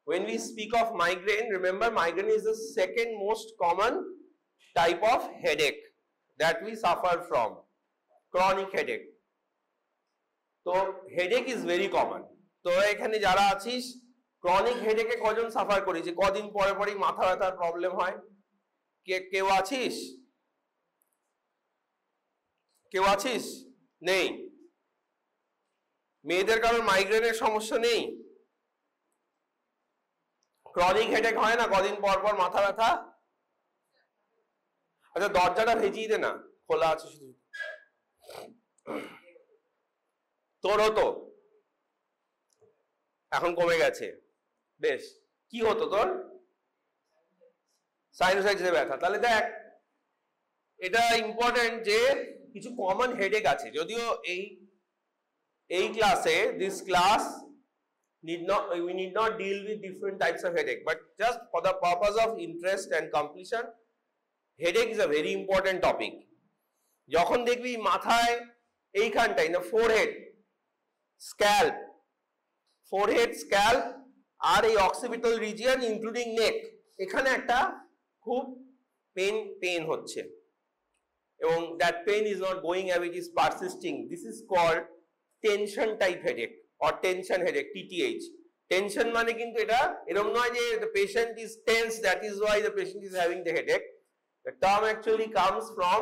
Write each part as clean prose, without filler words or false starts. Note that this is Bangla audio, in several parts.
When we speak of migraine, remember migraine is the second most common type of headache that we suffer from. Chronic headache. So headache is very common. তো এখানে যারা আছিস ক্রনিক হেডেকে কজন সাফার করিস, কদিন পরে পরেই মাথা ব্যথার প্রবলেম হয়, কেউ আছিস? কেউ আছিস? নেই? মেয়েদের কারোর মাইগ্রেনের সমস্যা নেই? ক্রনিক হেডেক হয় না কদিন পর পর মাথা ব্যথা? আচ্ছা দরজাটা ভেজিয়ে দে না, খোলা আছে শুধু। তোর হতো, এখন কমে গেছে, বেশ। কি হতো তোর? সাইনোসাইটিসে ব্যথা। তাহলে দেখ এটা ইম্পর্টেন্ট যে কিছু কমন হেডেক আছে, যদিও এই ক্লাসে this class we need not deal with different types of headache, but just for the purpose of interest and completion, headache is a very important topic. যখন দেখবি মাথায় এইখানটাই না, forehead, scalp আর এই occipital region including neck, এখানে একটা খুব পেন হচ্ছে এবং that pain is not going away, it is persisting. This is called tension type headache or tension headache, TTH. Tension মানে কিন্তু এটা এরকম নয় যে the patient is tense, that is why the patient is having the headache. The term actually comes from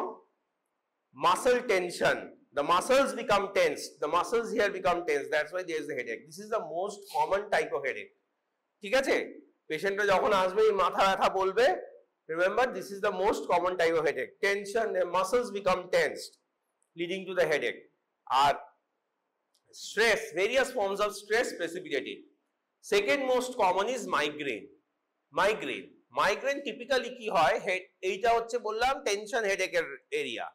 muscle tension. The muscles become tense. The muscles here become tense. That's why there is the headache. This is the most common type of headache. ঠিক আছে? পেশেন্টরা যখন আসবে মাথা ব্যথা বলবে, remember this is the most common type of headache. Tension, the muscles become tensed, leading to the headache. Or stress, various forms of stress precipitated. Second most common is migraine. Migraine typically কি হয়, এইটা হচ্ছে বললাম টেনশন হেডেকের এরিয়া,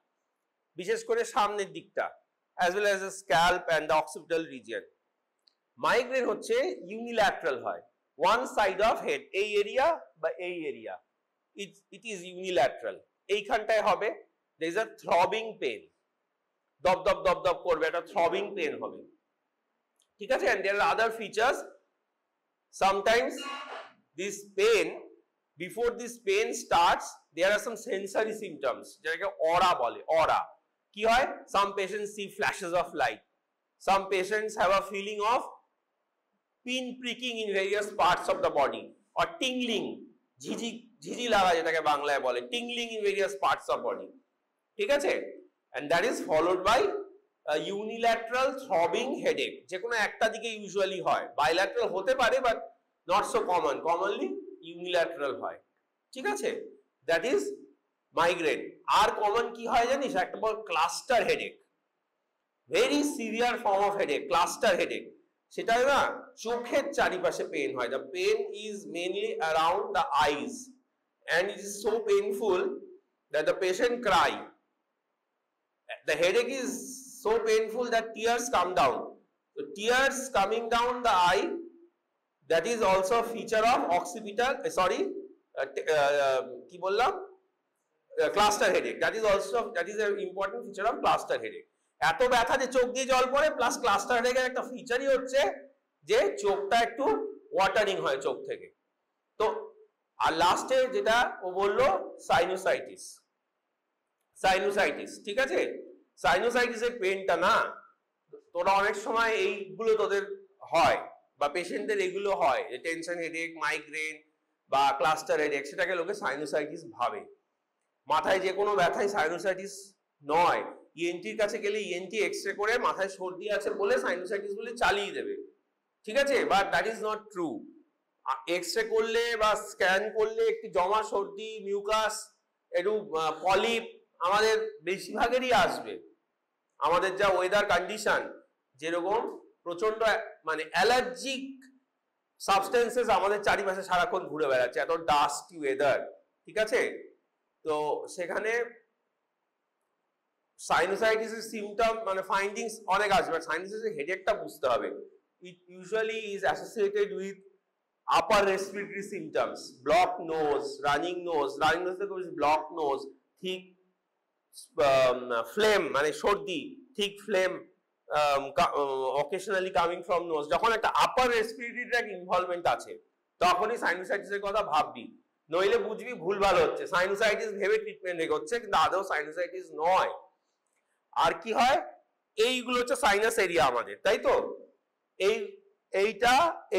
বিশেষ করে সামনের দিকটা, as well as the scalp and the occipital region. Migraine হচ্ছে unilateral হয়, one side of head, এই এরিয়া বা এই এরিয়া, it is unilateral. এইখানটায় হবে there is a throbbing pain, দপ দপ দপ দপ করবে, একটা throbbing pain হবে, ঠিক আছে? And there are other features. Sometimes this pain, before this pain starts, there are some sensory symptoms, যেটাকে অরা বলে। অরা কি হয়? Some patients see flashes of light, some patients have a feeling of pin pricking in various parts of the body, or tingling, ঝিঝি লাগা যেটাকে বাংলায় বলে, tingling in various parts of body, ঠিক আছে? And that is followed by a unilateral throbbing headache, যে কোনো একটা দিকে ইউজুয়ালি হয়, bilateral হতে পারে but not so common, commonly unilateral হয়, ঠিক আছে? That is migraine. আর কমন কি হয় জানিস? একটা বল cluster headache, very severe form of headache, cluster headache. সেটা না চোখের চারিপাশে পেন হয়, the pain is mainly around the eyes and it is so painful that the patient cry. The headache is so painful that tears come down. So tears coming down the eye, that is also a feature of occipital, কি বললাম, cluster headache. That is an important feature of cluster headache. এত ব্যথা যে চোখ দিয়ে জল পড়ে, প্লাস ক্লাস্টার হেডেকের একটা ফিচারই হচ্ছে যে চোখটা একটু ওয়াটারিং হয় চোখ থেকে। তো আর লাস্টে যেটা ও বললো সাইনোসাইটিস, ঠিক আছে? সাইনোসাইটিসের পেনটা না, তোরা অনেক সময় এইগুলো তোদের হয় বা পেশেন্টদের এগুলো হয়, যে টেনশন হেডেক, মাইগ্রেন বা ক্লাস্টার হেডেক, সেটাকে লোকে সাইনোসাইটিস ভাবে। মাথায় যে কোনো ব্যথায় সাইনোসাইটিস নয়, ইএনটির কাছে গেলে ইএনটি এক্সরে করে মাথায় সর্দি আছে বলে সাইনোসাইটিস বলে চালিয়ে দেবে, ঠিক আছে? But that is not true. X-ray করলে বা স্ক্যান করলে একটি জমা সর্দি, মিউকাস, একটু পলিপ আমাদের বেশিরভাগেরই আসবে। আমাদের যা ওয়েদার কন্ডিশন, যেরকম প্রচন্ড মানে অ্যালার্জিক সাবস্টেন্সেস আমাদের চারিপাশে সারাক্ষণ ঘুরে বেড়াচ্ছে, এত ডাস্টি ওয়েদার, ঠিক আছে? তো সেখানে সাইনোসাইটিসের সিমটম মানে ফাইন্ডিংস অনেক আসবে, বাট সাইনোসাইটিসের হেডেকটা বুঝতে হবে। It usually is associated with upper respiratory symptoms, block nose, running nose থেকে ব্লক নোজ, থিক ফ্লেম মানে সর্দি, thick phlegm occasionally coming from nose, যখন একটা আপার রেসপিরেটরি ট্র্যাক্ট ইনভলভমেন্ট আছে, তখনই সাইনোসাইটিসের কথা ভাববি, নইলে বুঝবি ভুলভাল হচ্ছে, সাইনোসাইটিস ভেবে ট্রিটমেন্ট এগোচ্ছে কিন্তু আদৌ সাইনোসাইটিস নয়। আর কি হয়, এইগুলো হচ্ছে সাইনাস এরিয়া আমাদের, তাই তো?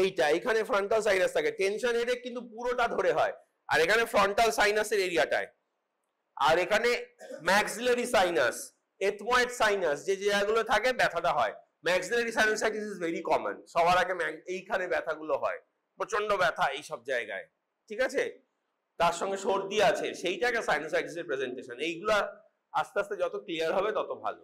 এইটা এখানে ফ্রন্টাল সাইনাস থাকে, টেনশন হেডেক কিন্তু পুরোটা ধরে হয়, আর এখানে ফ্রন্টাল সাইনাসের এরিয়াটায়, আর এখানে ম্যাক্সিলারি সাইনাস, এথময়েড সাইনাস, যে জায়গাগুলো থাকে ব্যথাটা হয়। Maxillary sinusitis is very common, সবার আগে এইখানে ব্যথাগুলো হয়, প্রচন্ড ব্যথা এই সব জায়গায়, ঠিক আছে? তার সঙ্গে সর্দি আছে, সেইটাকে সাইনোসাইটিসের প্রেজেন্টেশন। এইগুলা আস্তে আস্তে যত ক্লিয়ার হবে তত ভালো।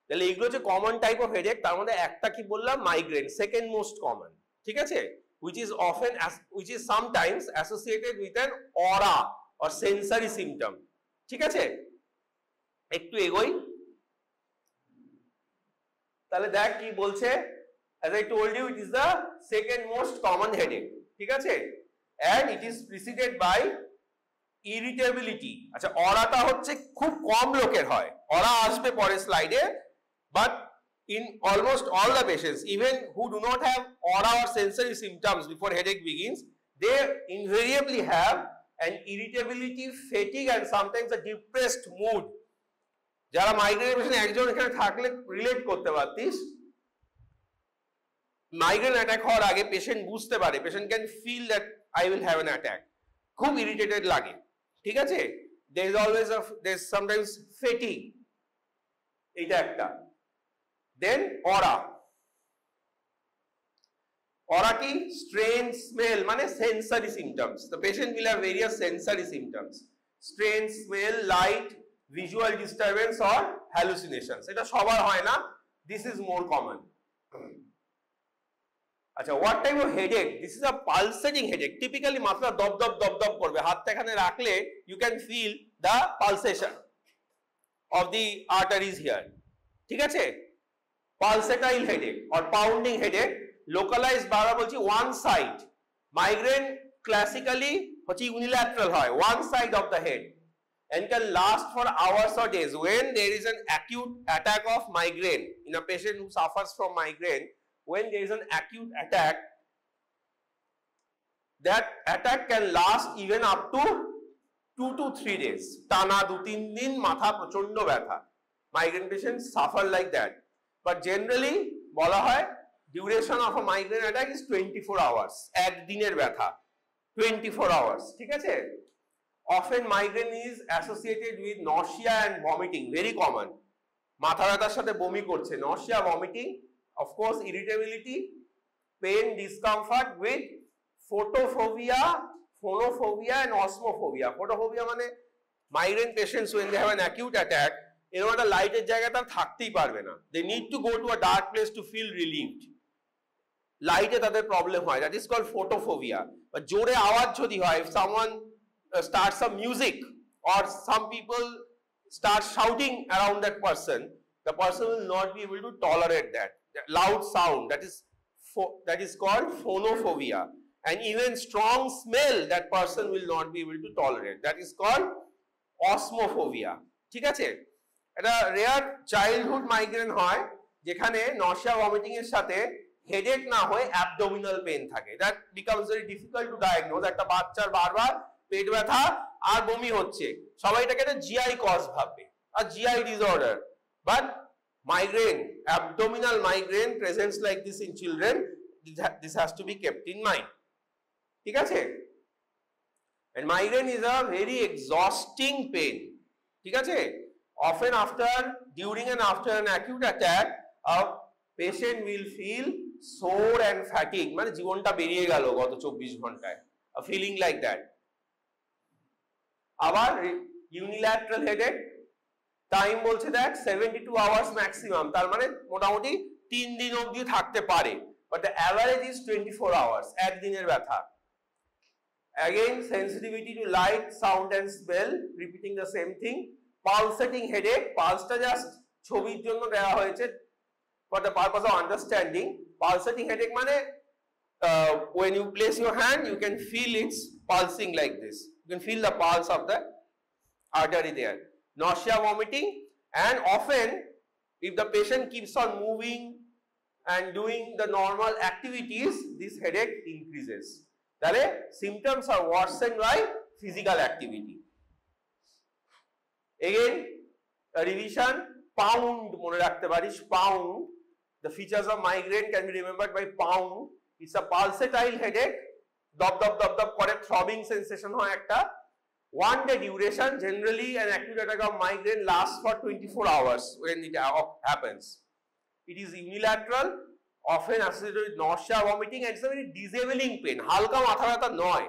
তাহলে এইগুলো যে কমন টাইপ অফ হেডেক, তার মধ্যে একটা কি বললাম, মাইগ্রেন, সেকেন্ড মোস্ট কমন, ঠিক আছে? which is sometimes associated with an aura or sensory symptom, ঠিক আছে? একটু এগোই, তাহলে দেখ কি বলছে। as I told you, it is the second most common headache, ঠিক আছে? and it is preceded by irritability। আচ্ছা, অরাটা হচ্ছে খুব কম লোকের হয়, অরা আসবে পরের স্লাইডে, but in almost all the patients, even who do not have aura or sensory symptoms before headache begins, they invariably have an irritability, fatigue and sometimes a depressed mood। যারা মাইগ্রেনের পেশেন্ট একজন এখানে থাকলে রিলেট করতে পারতিস, মাইগ্রেন অ্যাটাক হওয়ার আগে পেশেন্ট বুঝতে পারে, patient can feel that I will have an attack, খুব ইরিটেটেড লাগে, ঠিক আছে? there is always there's sometimes fatigue, এইটা একটা। দেন অরা কি, strange smell, মানে sensory symptoms, the patient will have various sensory symptoms, strange smell, light, visual disturbance or hallucinations। এটা সবার হয় না, this is more common। আচ্ছা, what type of headache? This is a pulsating headache, typically মাথা দপ দপ দপ দপ করবে, হাতটা এখানে রাখলে you can feel the pulsation of the arteries here, ঠিক আছে? pulsatile headache or pounding headache, localized বারবার বলছি one side, migraine classically হচ্ছে unilateral হয়, one side of the head, and can last for hours or days. When there is an acute attack of migraine in a patient who suffers from migraine, when there is an acute attack, that attack can last even up to 2 to 3 days, টানা 2-3 দিন মাথা প্রচন্ড ব্যথা, migraine patients suffer like that, but generally বলা হয় duration of a migraine attack is 24 hours, একদিনের ব্যথা 24 hours, ঠিক আছে? often migraine is associated with nausea and vomiting, very common, মাথা ব্যথার সাথে বমি করছে, nausea, vomiting, of course irritability, pain, discomfort with photophobia, phonophobia and osmophobia। photophobia মানে migraine patients when they have an acute attack, এরকম একটা লাইটের জায়গায় তারা থাকতেই পারবে না, they need to go to a dark place to feel relieved, লাইটে তাদের প্রবলেম হয়, that is called photophobia। বা জোরে আওয়াজ যদি হয়, if someone starts some music or some people start shouting around that person, the person will not be able to tolerate that loud sound, that is called phonophobia। and even strong smell that person will not be able to tolerate, that is called osmophobia, ঠিক আছে? এটা রেয়ার চাইল্ডহুড মাইগ্রেন হয় যেখানে নশিয়া ভমিটিং এর সাথে হেডেক না হয়ে অ্যাবডোমিনাল পেন থাকে, that becomes very difficult to diagnose। একটা বাচ্চার বারবার পেট ব্যথা আর বমি হচ্ছে, সবাই এটাকে একটা জিআই কজ ভাববে, আর GI disorder, but migraine, abdominal migraine presents like this in children, this has to be kept in mind, ঠিক আছে? and migraine is a very exhausting pain, ঠিক আছে? often during and after an acute attack, a patient will feel sore and fatigue, মানে জীবনটা বেরিয়ে গেল গত 24 ঘন্টায়, a feeling like that। আবার unilateral headache, টাইম বলছে দেখ 72 hours ম্যাক্সিমাম, তার মানে মোটামুটি 3 দিন অবধি থাকতে পারে, but the average is 24 hours, একদিনের ব্যথা। again sensitivity to light, sound and smell, repeating the same thing। pulsating headache, পালসটা জাস্ট ছবির জন্য দেওয়া হয়েছে for the purpose of understanding। pulsating headache মানে when you place your hand you can feel it's pulsing like this, you can feel the pulse of the artery there। nausea, vomiting, and often if the patient keeps on moving and doing the normal activities, this headache increases। তাহলে symptoms are worsened by physical activity. Again, a revision, pound মনে রাখতে পারিস, pound. The features of migraine can be remembered by pound. It's a pulsatile headache. Dop dop dop dop করে throbbing sensation হয় একটা. One day duration. Generally, an acute attack of migraine lasts for 24 hours when it happens. It is unilateral, often associated with nausea, vomiting, and it's a very disabling pain. হালকা মাথা ব্যথা নয়.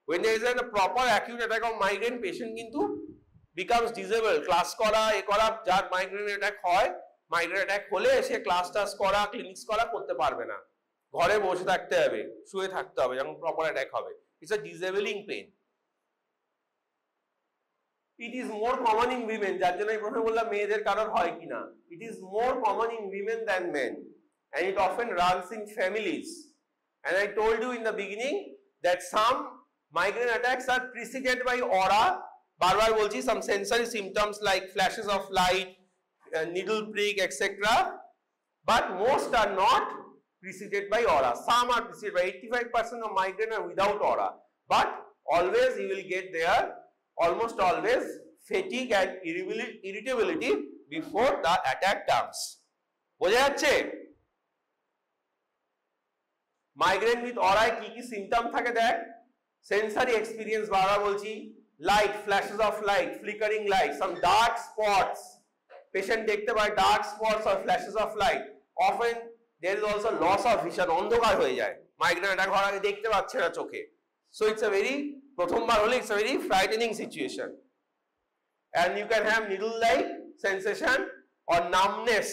When there is a proper acute attack of migraine, patient কিন্তু becomes disabled. ক্লাস করা, যার migraine attack হয়, migraine attack হলে সে ক্লাস টাস করা, ক্লিনিক্স করা করতে পারবে না। ঘরে বসে থাকতে হবে, শুয়ে থাকতে হবে যখন প্রপার অ্যাটাক হবে। It's a disabling pain. It is more common in women. যার জন্য এই প্রথমে বললাম মেয়েদের কারোর হয় কিনা। It is more common in women than men, and it often runs in families. And I told you in the beginning that some migraine attacks are preceded by aura. বারবার বলছি, some sensory symptoms like flashes of light, needle prick, etc. But most are not preceded by aura. Some are preceded by 85% of migraine are without aura. But always you will get there, almost always, fatigue and irritability before the attack comes. বোঝা যাচ্ছে? Migraine with aura কি কি symptom থাকে দেখ? Sensory experience বারবার বলছি, light, flashes of light, flickering light, some dark spots. Patient দেখতে পায় dark spots or flashes of light. Often there is also loss of vision, অন্ধকার হয়ে যায়। Migraine attack হওয়ার আগে দেখতে পাচ্ছে না চোখে। So it's a very, প্রথমবার হলে it's a very frightening situation. And you can have needle-like sensation or numbness.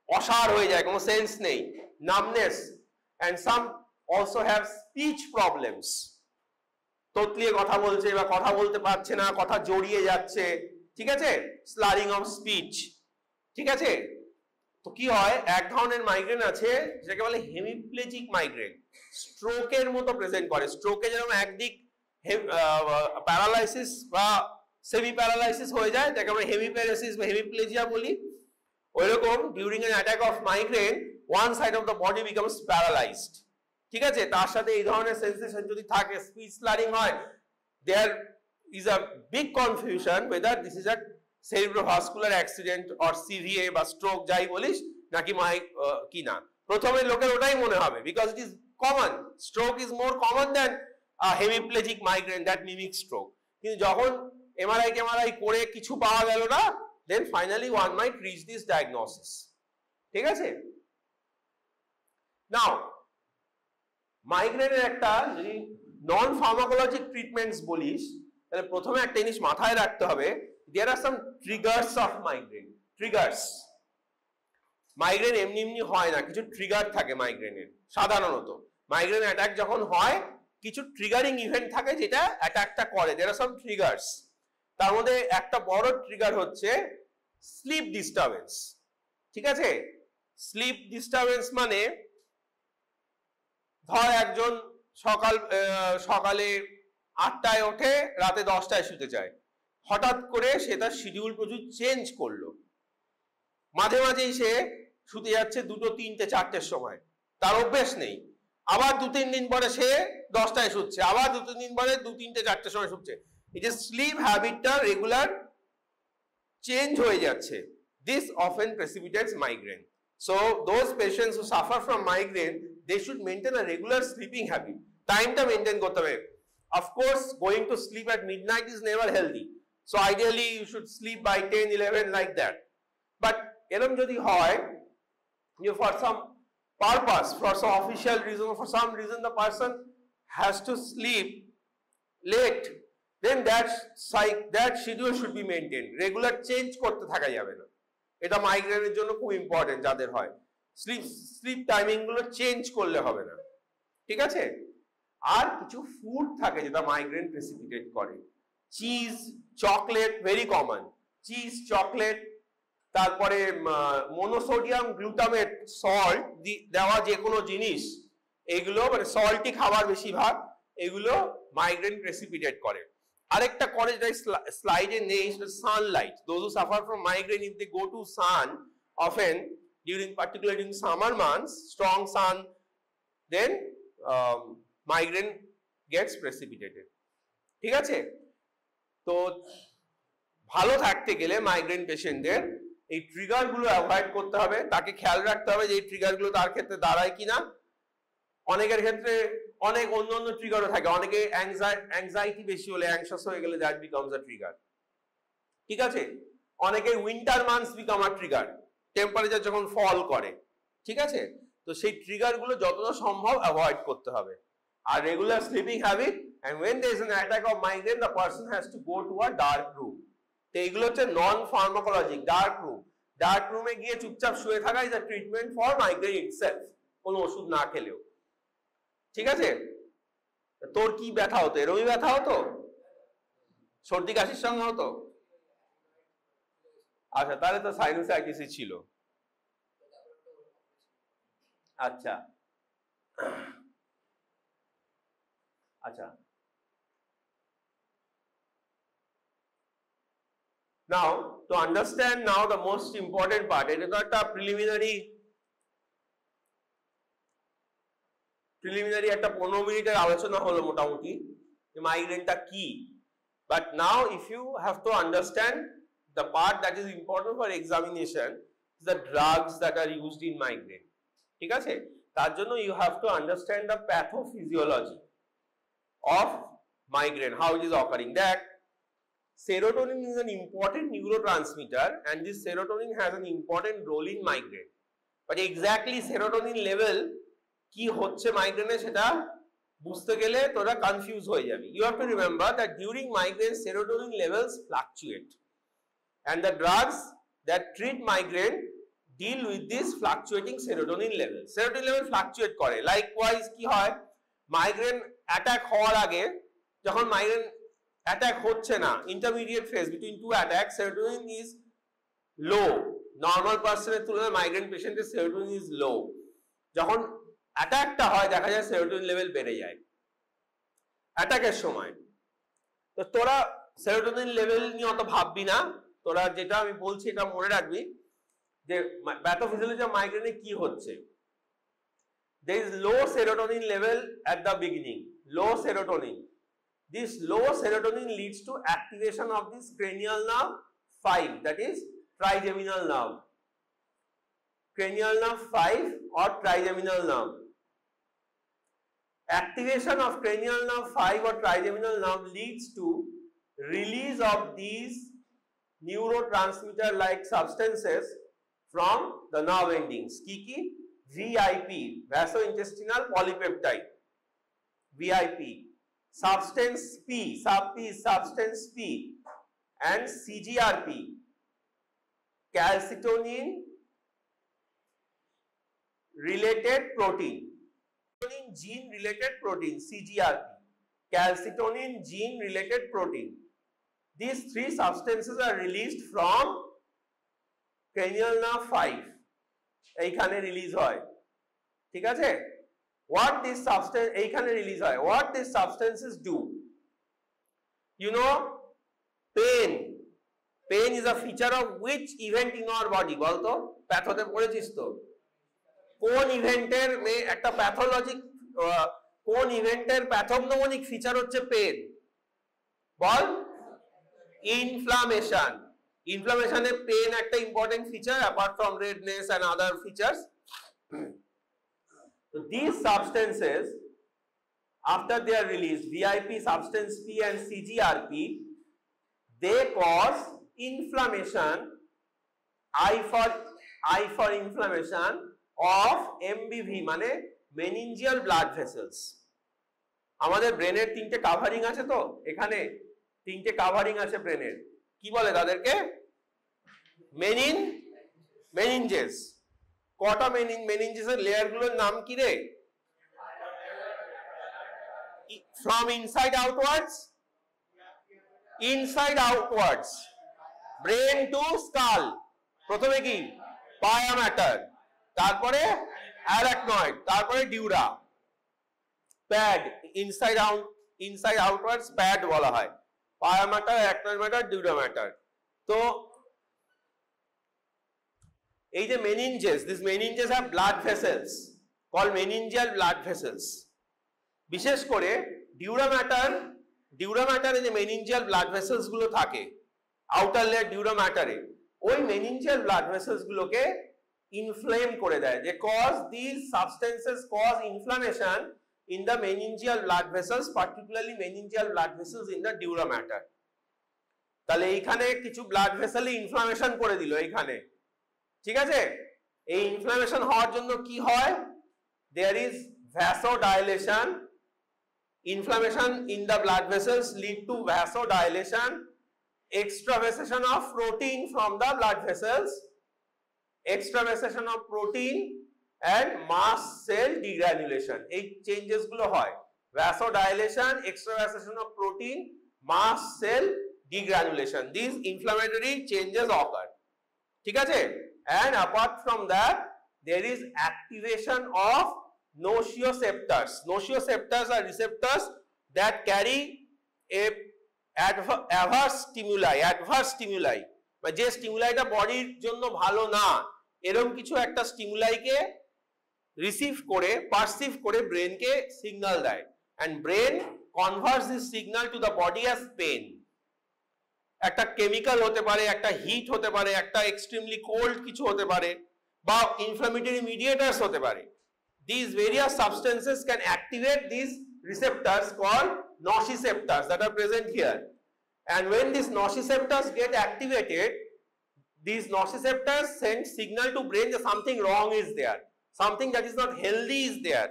অসাড় হয়ে যায়, কোনো সেন্স নেই। Numbness. And some also have speech problems. তোতলিয়ে কথা বলছে বা কথা বলতে পারছে না, কথা জড়িয়ে যাচ্ছে, ঠিক আছে? Slurring of speech, ঠিক আছে? তো কি হয়, এক ধরনের মাইগ্রেন আছে যেটাকে বলে হেমিপ্লেজিক মাইগ্রেন, স্ট্রোকের মতো প্রেজেন্ট করে। স্ট্রোকে যেরকম একদিক প্যারালাইসিস বা সেমি প্যারালাইসিস হয়ে যায়, যাকে আমরা হেমিপ্যারালাইসিস বা হেমিপ্লেজিয়া বলি, ওইরকম during an attack of migraine one side of the body becomes paralysed, ঠিক আছে? তার সাথে এই ধরনের সেন্সেশন যদি থাকে, স্পিচ স্লারিং হয়, there is a big confusion whether this is a cerebrovascular accident or CVA বা স্ট্রোক যাই বলিস নাকি কি না। প্রথমে লোকের ওটাই মনে হবে, because it is common. Stroke is more common than a hemiplegic migraine that mimics stroke. কিন্তু যখন এমআরআই করে কিছু পাওয়া গেল না, then finally one might reach this diagnosis, ঠিক আছে? Now মাইগ্রেনের একটা যদি নন ফার্মাকোলজিক ট্রিটমেন্টস বলিস, তাহলে প্রথমে একটা জিনিস মাথায় রাখতে হবে, there are some triggers of migraine. Triggers. Migraine এমনি এমনি হয় না, কিছু ট্রিগার থাকে মাইগ্রেনের। সাধারণত মাইগ্রেন অ্যাটাক যখন হয়, কিছু ট্রিগারিং ইভেন্ট থাকে যেটা অ্যাটাকটা করে। there are some triggers. তার মধ্যে একটা বড় ট্রিগার হচ্ছে স্লিপ ডিস্টারবেন্স, ঠিক আছে? স্লিপ ডিস্টারবেন্স মানে ধর একজন সকালে 8টায় ওঠে, রাতে 10টায় শুতে যায়, হঠাৎ করে সে তার শিডিউল প্রচুর চেঞ্জ করলো, মাঝে মাঝেই সে শুতে যাচ্ছে 2টো, 3টে, 4টের সময়, তার অভ্যেস নেই। আবার 2-3 দিন পরে সে 10টায় শুচ্ছে, আবার 2-3 দিন পরে 2, 3টে, 4টের সময় শুচ্ছে। it is sleep habitটা রেগুলার চেঞ্জ হয়ে যাচ্ছে। this often precipitates migraine. So those patients who suffer from migraine, they should maintain a regular sleeping habit. টাইমটা মেইনটেইন করতে হবে। of course going to sleep at midnight is never healthy, so ideally you should sleep by 10-11 like that. But এরকম যদি হয়, you for some purpose, for some official reason, for some reason the person has to sleep late, then that schedule should be maintained. Regular change করতে থাকা যাবে না। এটা মাইগ্রেনের জন্য খুব ইম্পর্টেন্ট যাদের হয়। স্লিপ টাইমিং গুলো চেঞ্জ করলে হবে না, ঠিক আছে? আর কিছু ফুড থাকে যেটা মাইগ্রেন প্রেসিপিটেট করে। Cheese, chocolate, very common. Cheese, chocolate, তারপরে মনোসোডিয়াম গ্লুটামেট, সল্ট দেওয়া যে কোনো জিনিস, এগুলো মানে সল্টি খাবার বেশিরভাগ, এগুলো মাইগ্রেন প্রেসিপিটেট করে। আরেকটা করে যেটা স্লাইডে নেই, সেটা Sunlight. those who suffer from migraine, if they go to sun often particularly during summer months, strong sun, then migraine gets precipitated. ঠিক আছে? তো ভালো থাকতে গেলে মাইগ্রেন পেশেন্টদের এই ট্রিগার গুলো অ্যাভয়েড করতে হবে, তাকে খেয়াল রাখতে হবে যে এই ট্রিগার গুলো তার ক্ষেত্রে দাঁড়ায় কিনা। অনেকের ক্ষেত্রে অনেক অন্য অন্য ট্রিগারও থাকে, অনেকে অ্যাংজাইটি বেশি হলে, অ্যাংশাস হয়ে গেলে দ্যাট বিকামস আ ট্রিগার। ঠিক আছে? অনেকে winter months become a trigger, temperature যখন ফল করে। ঠিক আছে? তো সেই ট্রিগার গুলো যতটা সম্ভব অ্যাভয়েড করতে হবে। আর regular sleeping habit, and when there is an attack of migraine the person has to go to a dark room. তো এইগুলো হচ্ছে নন ফার্মাকোলজিক ডার্ক রুম। ডার্ক রুমে গিয়ে চুপচাপ শুয়ে থাকা is a treatment for migraine itself, কোনো ওষুধ না খেলেও। ঠিক আছে? তোর কি ব্যথা হতো? এরকমই ব্যথা হতো? সর্দি কাশির সঙ্গে হতো? আচ্ছা, তাহলে তো সাইনোসাইটিসই ছিল। আচ্ছা আচ্ছা, now to understand now the most important part, এটা তো একটা প্রিলিমিনারি একটা 15 মিনিটের আলোচনা হলো মোটামুটি মাইগ্রেনটা কি। But now if you have to understand the part that is important for examination is the drugs that are used in migraine. ঠিক আছে? তার জন্য you have to understand the pathophysiology of migraine, how it is occurring. That serotonin is an important neurotransmitter and this serotonin has an important role in migraine. But exactly serotonin level কি হচ্ছে মাইগ্রেনে সেটা বুঝতে গেলে তোরা কনফিউজ হয়ে যাবি। You have to remember that during migraine serotonin levels fluctuate and the drugs that treat migraine deal with this fluctuating serotonin level. Serotonin level fluctuate করে। Likewise কি হয়, মাইগ্রেন অ্যাটাক হওয়ার আগে যখন মাইগ্রেন অ্যাটাক হচ্ছে না, intermediate phase between two attack, serotonin is low. Normal পার্সনের তুলনায় মাইগ্রেন পেশেন্টের সেরোটোনিন ইজ লো। যখন অ্যাটাকটা হয় দেখা যায় সেরোটোনিন লেভেল বেড়ে যায় অ্যাটাকের সময়। তো তোরা সেরোটোনিন লেভেল নিয়ে অত ভাববি না, তোরা যেটা আমি বলছি এটা মনে রাখবি যে প্যাথোফিজিওলজি অফ মাইগ্রেনে কি হচ্ছে। There is low serotonin level at the beginning, low serotonin. This low serotonin leads to activation of this cranial nerve 5, that is trigeminal nerve. Cranial nerve 5 or trigeminal nerve. Activation of cranial nerve 5 or trigeminal nerve leads to release of these neurotransmitter like substances from the nerve endings. Ki VIP, vasointestinal polypeptide, VIP, substance P, sub P is substance P, and CGRP, calcitonin related protein, gene related protein, CGRP, calcitonin gene related protein. These three substances are released from cranial nerve 5. এইখানে রিলিজ হয়। ঠিক আছে? What this substance এইখানে রিলিজ হয়, what these substances do, you know, pain is a feature of which event in our body? বলতো, প্যাথোতে পড়েছিস তো? কোন ইভেন্টের একটা প্যাথোলজিক, কোন ইভেন্টের প্যাথোগনোমনিক ফিচার হচ্ছে পেন? বল। ইনফ্লামেশন। ইনফ্লামেশনে পেন একটা important feature apart from redness and other features. So these substances after they are released, VIP, substance P and CGRP, they cause inflammation, I for inflammation of MBV মানে meningeal blood vessels. আমাদের ব্রেনের তিনটে কাভারিং আছে, তো এখানে তিনটে কাভারিং আছে ব্রেনের, কি বলে তাদেরকে? মেনিনজেস। কটা মেনিনজেসের লেয়ার গুলোর নাম কি রে? From inside outwards, inside outwards, brain to skull. প্রথমে কি? পায়া ম্যাটার, তারপরে অ্যারাকনয়েড, তারপরে dura. Pad, inside outwards pad বলা হয়। Pia matter, arachnoid matter, dura matter. তো এই যে meninges, these meninges have blood vessels called meningeal blood vessels. বিশেষ করে ডিউরা ম্যাটারে যে মেনিনজিয়াল ব্লাড ভেসেলস গুলো থাকে আউটার লেয়ার ডিউরা ম্যাটারে, ওই মেনিনজিয়াল ব্লাড ভেসেলস গুলোকে ইনফ্লেম করে দেয়, যে cause this substances cause inflammation in the meningeal blood vessels, particularly meningeal blood vessels in the dura mater. তাহলে এইখানে কিছু ব্লাড ভেসেলে ইনফ্লামেশন করে দিল এইখানে, ঠিক আছে? এই ইনফ্লামেশন হওয়ার জন্য কি হয়? there is vasodilation. Inflammation in the blood vessels lead to vasodilation, extravasation of protein from the blood vessels, extravasation of protein and mast cell degranulation. এই চেঞ্জেস গুলো হয়, vasodilation, extravasation of protein, mast cell degranulation. These inflammatory changes occur, ঠিক আছে? And apart from that, there is activation of nociceptors. Nociceptors are receptors that carry a adverse stimuli, বা যে স্টিমুলাইটা বডির জন্য ভালো না এরকম কিছু একটা স্টিমুলাইকে রিসিভ করে পারসিভ করে ব্রেনকে সিগন্যাল দেয়, and brain converts this signal to the body as pain. একটা কেমিক্যাল হতে পারে, একটা হিট হতে পারে, একটা এক্সট্রিমলি কোল্ড কিছু হতে পারে, বা ইনফ্লামেটরি মিডিয়েটার্স হতে পারে. These various substances can activate these receptors called nociceptors that are present here, and when these nociceptors get activated, these nociceptors send signal to brain that something wrong is there, something that is not healthy is there.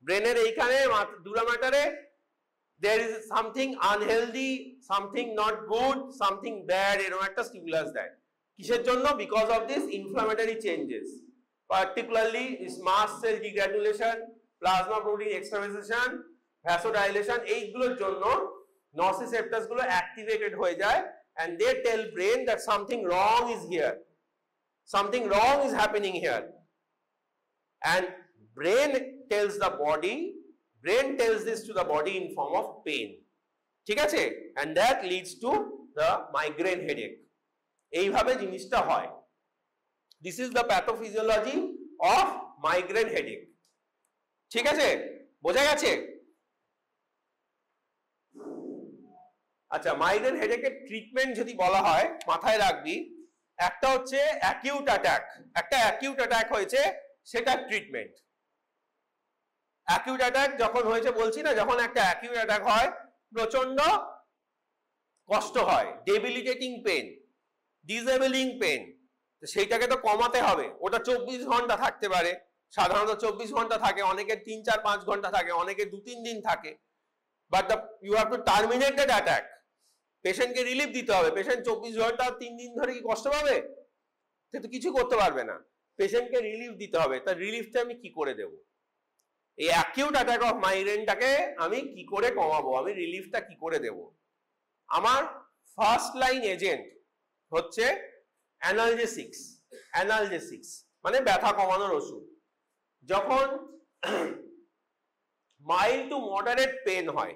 Brain er eikhane dura matter there is something unhealthy, something not good, something bad, erom ekta stimulus deয়. কিসের জন্য? because of this inflammatory changes, particularly is mast cell degranulation, plasma protein extravasation, vasodilation. এইগুলোর জন্য nociceptors গুলো activated হয়ে যায়, and they tell brain that something wrong is here, something wrong is happening here, and brain tells this to the body in form of pain, ঠিক আছে? and that leads to the migraine headache. এইভাবে জিনিসটা হয়. This is the pathophysiology of migraine headache, ঠিক আছে? বোঝা গেছে? আচ্ছা, মাইগ্রেন হেডেকের ট্রিটমেন্ট যদি বলা হয় মাথায় রাখবি, একটা হচ্ছে অ্যাকিউট অ্যাটাক, একটা অ্যাকিউট অ্যাটাক হয়েছে সেটা ট্রিটমেন্ট. অ্যাকিউট অ্যাটাক যখন হয়েছে বলছি না, যখন একটা অ্যাকিউট অ্যাটাক হয় প্রচন্ড কষ্ট হয়, ডেবিলিটেটিং পেন, ডিসেবলিং পেন, সেইটাকে তো কমাতে হবে. ওটা 24 ঘন্টা থাকতে পারে, সাধারণত 24 ঘন্টা থাকে, অনেকের 3, 4, 5 ঘন্টা থাকে, অনেকের 2-3 দিন থাকে. but you have to terminate that attack. পেশেন্টকে রিলিফ দিতে হবে. পেশেন্ট 24 ঘন্টা 3 দিন ধরে কি কষ্ট পাবে? সে তো কিছু করতে পারবে না. পেশেন্টকে রিলিফ দিতে হবে. তার রিলিফটা আমি কি করে দেব? এই অ্যাকিউট অ্যাটাক অফ মাইগ্রেনটাকে আমি কি করে কমাবো? আমি রিলিফটা কি করে দেব? আমার ফার্স্ট লাইন এজেন্ট হচ্ছে অ্যানালজেসিক্স. অ্যানালজেসিক্স মানে ব্যথা কমানোর ওষুধ. যখন মাইল্ড টু মডারেট পেন হয়,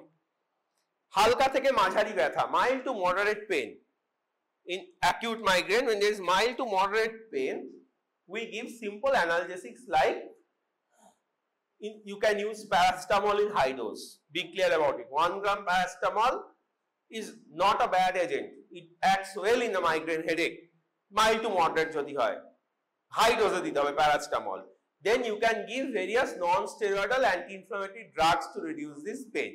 হালকা থেকে মাঝারি ব্যথা, mild to moderate pain in acute migraine, when there is mild to moderate pain, we give simple analgesics like you can use paracetamol in high dose. Be clear about it. 1 gram paracetamol is not a bad agent. It acts well in the migraine headache. Mild to moderate jodi hoy, high dose dite hobe paracetamol. Then you can give various non-steroidal anti-inflammatory drugs to reduce this pain.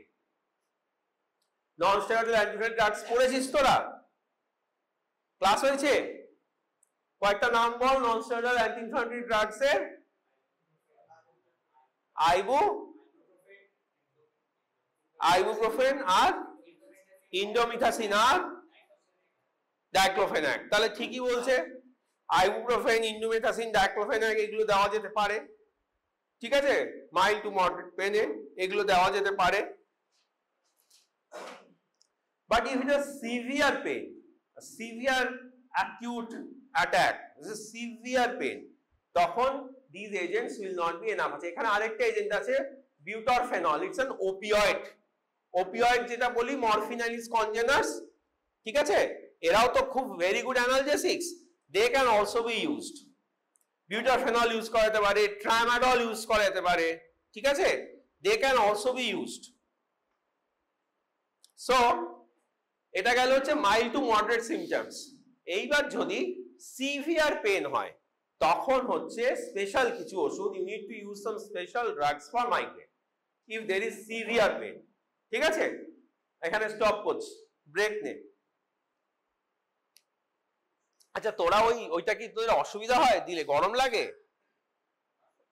Non-steroidal anti-inflammatory drugs পড়েছিস তোরা? ক্লাস হয়েছে? কয়েকটা নাম বল non-steroidal anti-inflammatory drugs এর. ibuprofen আর indomethacin আর diclofenac. তাহলে ঠিকই বলছে, ibuprofen, indomethacin, diclofenac এগুলো দেওয়া যেতে পারে, ঠিক আছে? মাইল্ড টু মডারেট পেনে এগুলো দেওয়া যেতে পারে. But if it is severe pain, a severe acute attack, this is severe pain, তখন these agents will not be enough. আছে এখানে আরেকটা এজেন্ট আছে butorphanol. It's an opioid. opioid যেটা বলি morphinalis congeners, ঠিক আছে? এরাও তো খুব very good analgesics. They can also be used. butorphanol use করা যেতে পারে, tramadol ইউজ করা যেতে পারে, ঠিক আছে? They can also be used. So এটা গেল হচ্ছে মাইল্ড টু মডারেট সিমটমস। এইবার যদি সিভিয়ার পেন হয় তখন হচ্ছে স্পেশাল কিছু ওষুধ, you need to use some special drugs for migraine if there is severe pain. ঠিক আছে, এখানে স্টপ করছি, ব্রেক নে। আচ্ছা তোরা ওইটা কি তোদের অসুবিধা হয় দিলে? গরম লাগে?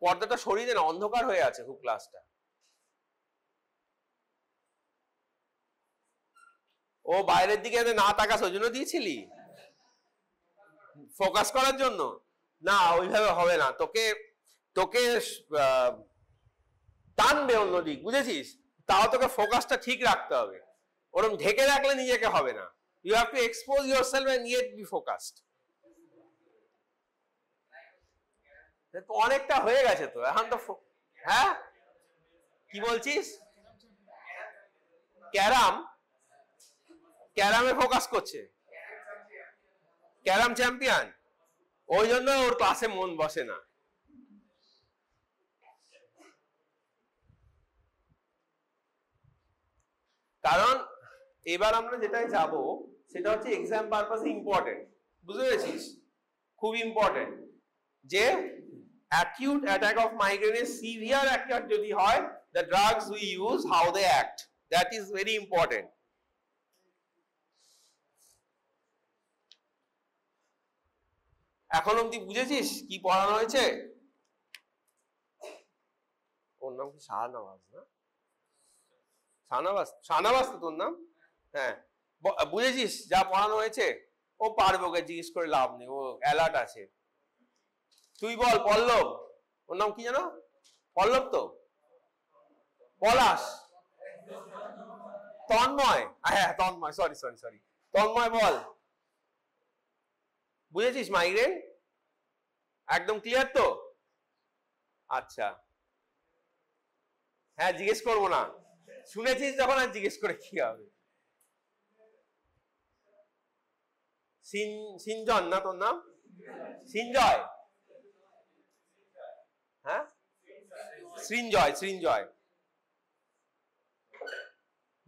পর্দাটা সরিয়ে দে না, অন্ধকার হয়ে আছে খুব ক্লাসটা। ও বাইরের দিকে না তাকাস ওই জন্য দিয়েছিলি ফোকাস করার জন্য? না ওইভাবে হবে না, তোকে তোকে টানবে অন্যদিক, বুঝেছিস? তাও তোকে ফোকাসটা ঠিক রাখতে হবে, ওরকম ঢেকে রাখলে নিজেকে হবে না। You have to expose yourself and yet be focused. অনেকটা হয়ে গেছে তো এখন তো। হ্যাঁ কি বলছিস? ক্যারাম? ক্যারামে ফোকাস করছে? ক্যারাম চ্যাম্পিয়ন, ওই জন্য ওর ক্লাসে মন বসে না। কারণ এবার আমরা যেটাই যাব সেটা হচ্ছে এক্সাম পারপাসে ইম্পর্টেন্ট, বুঝতে পেরেছিস? খুব ইম্পর্টেন্ট যে acute attack of migraine is severe attack যদি হয়, the drugs we use, how they act, that is very important. এখন অবধি বুঝেছিস কি পড়ানো হয়েছে? ওর নাম কি শাহনওয়াজ না? শাহনওয়াজ, শাহনওয়াজ তো তোর নাম? হ্যাঁ, বুঝেছিস যা পড়ানো হয়েছে? ও পারবে, ওকে জিজ্ঞেস করে লাভ নেই, ও অ্যালার্ট আছে। তুই বল পল্লব, ওর নাম কি জানো? পল্লব তো? পলাশ? তন্ময়? হ্যাঁ Tanmay, sorry sorry sorry, Tanmay বল। বুঝেছিস মাইগ্রেন? একদম ক্লিয়ার তো? আচ্ছা, হ্যাঁ জিজ্ঞেস করবো না, শুনেছিস যখন আর জিজ্ঞেস করে কি হবে। সিনজন না তোর নাম? সিনজয়? হ্যাঁ সৃঞ্জয়, সৃঞ্জয়